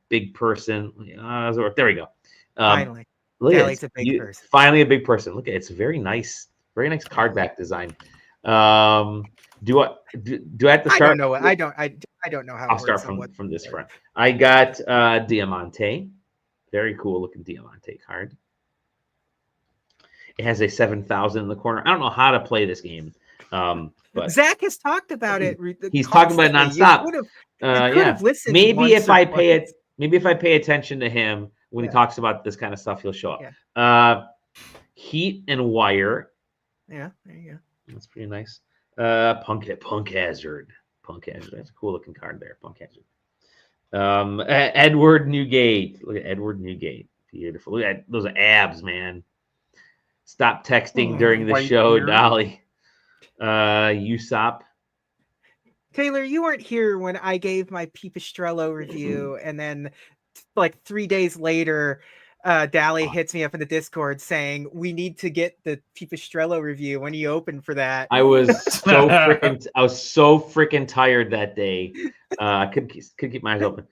big person. There we go. Finally, look at Dali's a big person. Finally, a big person. Look at it. It's very nice cardback design. Do I have to start? I don't know. I don't know how. I'll start from this front. I got Diamante. Very cool looking Diamante card. It has a 7,000 in the corner. I don't know how to play this game, but Zach has talked about it. He's talking about it nonstop. Yeah. Maybe if I pay attention to him when he talks about this kind of stuff, he'll show up. Yeah. Heat and Wire. Yeah, there you go. That's pretty nice. Punk Hazard. That's a cool looking card there. Punk Hazard. Edward Newgate. Look at Edward Newgate. Beautiful. Look at those abs, man. Stop texting during the show, Dolly. Usopp. Taylor, you weren't here when I gave my Pipistrello review, and then like 3 days later, Dally hits me up in the Discord saying we need to get the Pipistrello review. When you open for that, I was so freaking tired that day. I couldn't keep my eyes open.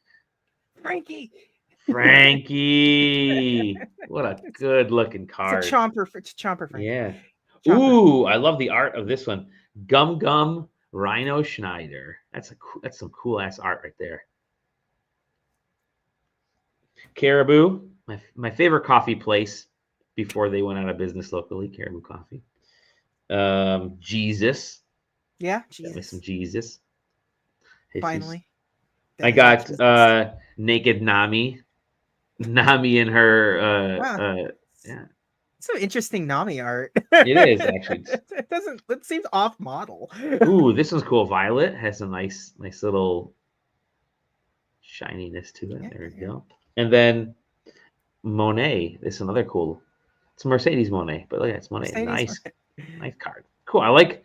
Frankie, what a good looking card. It's a chomper, Frankie. Yeah. Chomper. Ooh, I love the art of this one. Gum Rhino Schneider. That's some cool ass art right there. Caribou, my favorite coffee place before they went out of business locally. Caribou Coffee. Jesus. Yeah, Jesus. Got me some Jesus. Finally. I got naked Nami. Nami in her yeah. Some interesting Nami art. It is actually. It seems off model. Ooh, this one's cool. Violet has a nice little shininess to it. Yeah, there we go. And then Monet. This is another cool. It's Mercedes Monet, but look at it's Monet. Nice card. Cool. I like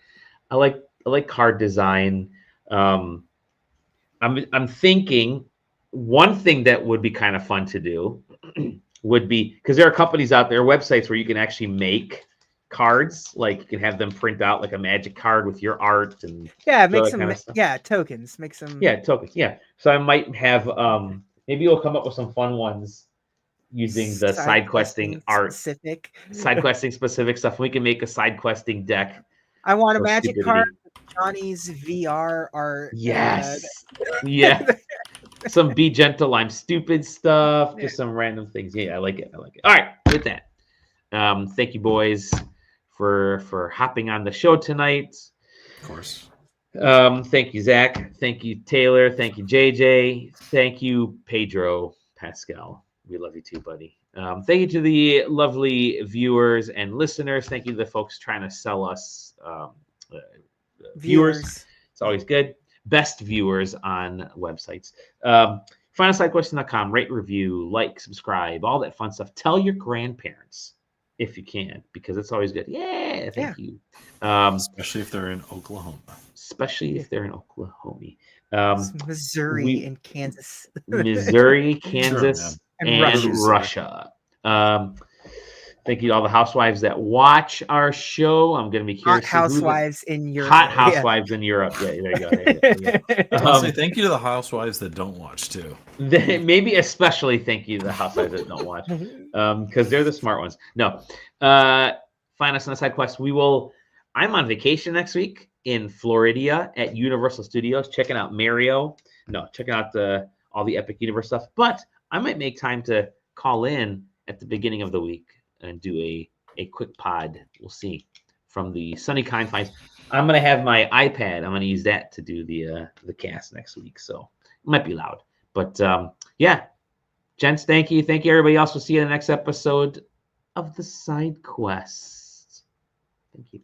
card design. I'm thinking one thing that would be kind of fun to do would be, because there are companies out there, websites where you can actually make cards, like you can have them print out like a magic card with your art and make some tokens, make some tokens. So I might have maybe we'll come up with some fun ones using the SideQuesting art, SideQuesting specific stuff. We can make a SideQuesting deck. I want a magic card with Johnny's VR art. Yes. Some Be Gentle, I'm Stupid stuff. Just some random things. Yeah, I like it. All right, with that, thank you, boys, for hopping on the show tonight. Of course. Thank you, Zach. Thank you, Taylor. Thank you, JJ. Thank you, Pedro Pascal. We love you too, buddy. Thank you to the lovely viewers and listeners. Thank you to the folks trying to sell us viewers. It's always good. Best viewers on websites. Find us at SideQuesting.com. Rate, review, like, subscribe, all that fun stuff. Tell your grandparents if you can, because it's always good. Yeah, thank you. Especially if they're in Oklahoma. Missouri and Kansas. Missouri, Kansas, and Russia. Thank you to all the housewives that watch our show. I'm going to be curious. Hot housewives in Europe. Hot housewives in Europe. Yeah, there you go. Say thank you to the housewives that don't watch too. Maybe especially thank you to the housewives that don't watch, because they're the smart ones. No, find us on SideQuest. I'm on vacation next week in Florida at Universal Studios, checking out checking out all the Epic Universe stuff. But I might make time to call in at the beginning of the week and do a quick pod. We'll see, from the sunny confines. I'm gonna have my iPad. I'm gonna use that to do the cast next week, so it might be loud. But gents, thank you everybody else. We'll see you in the next episode of the SideQuest. Thank you.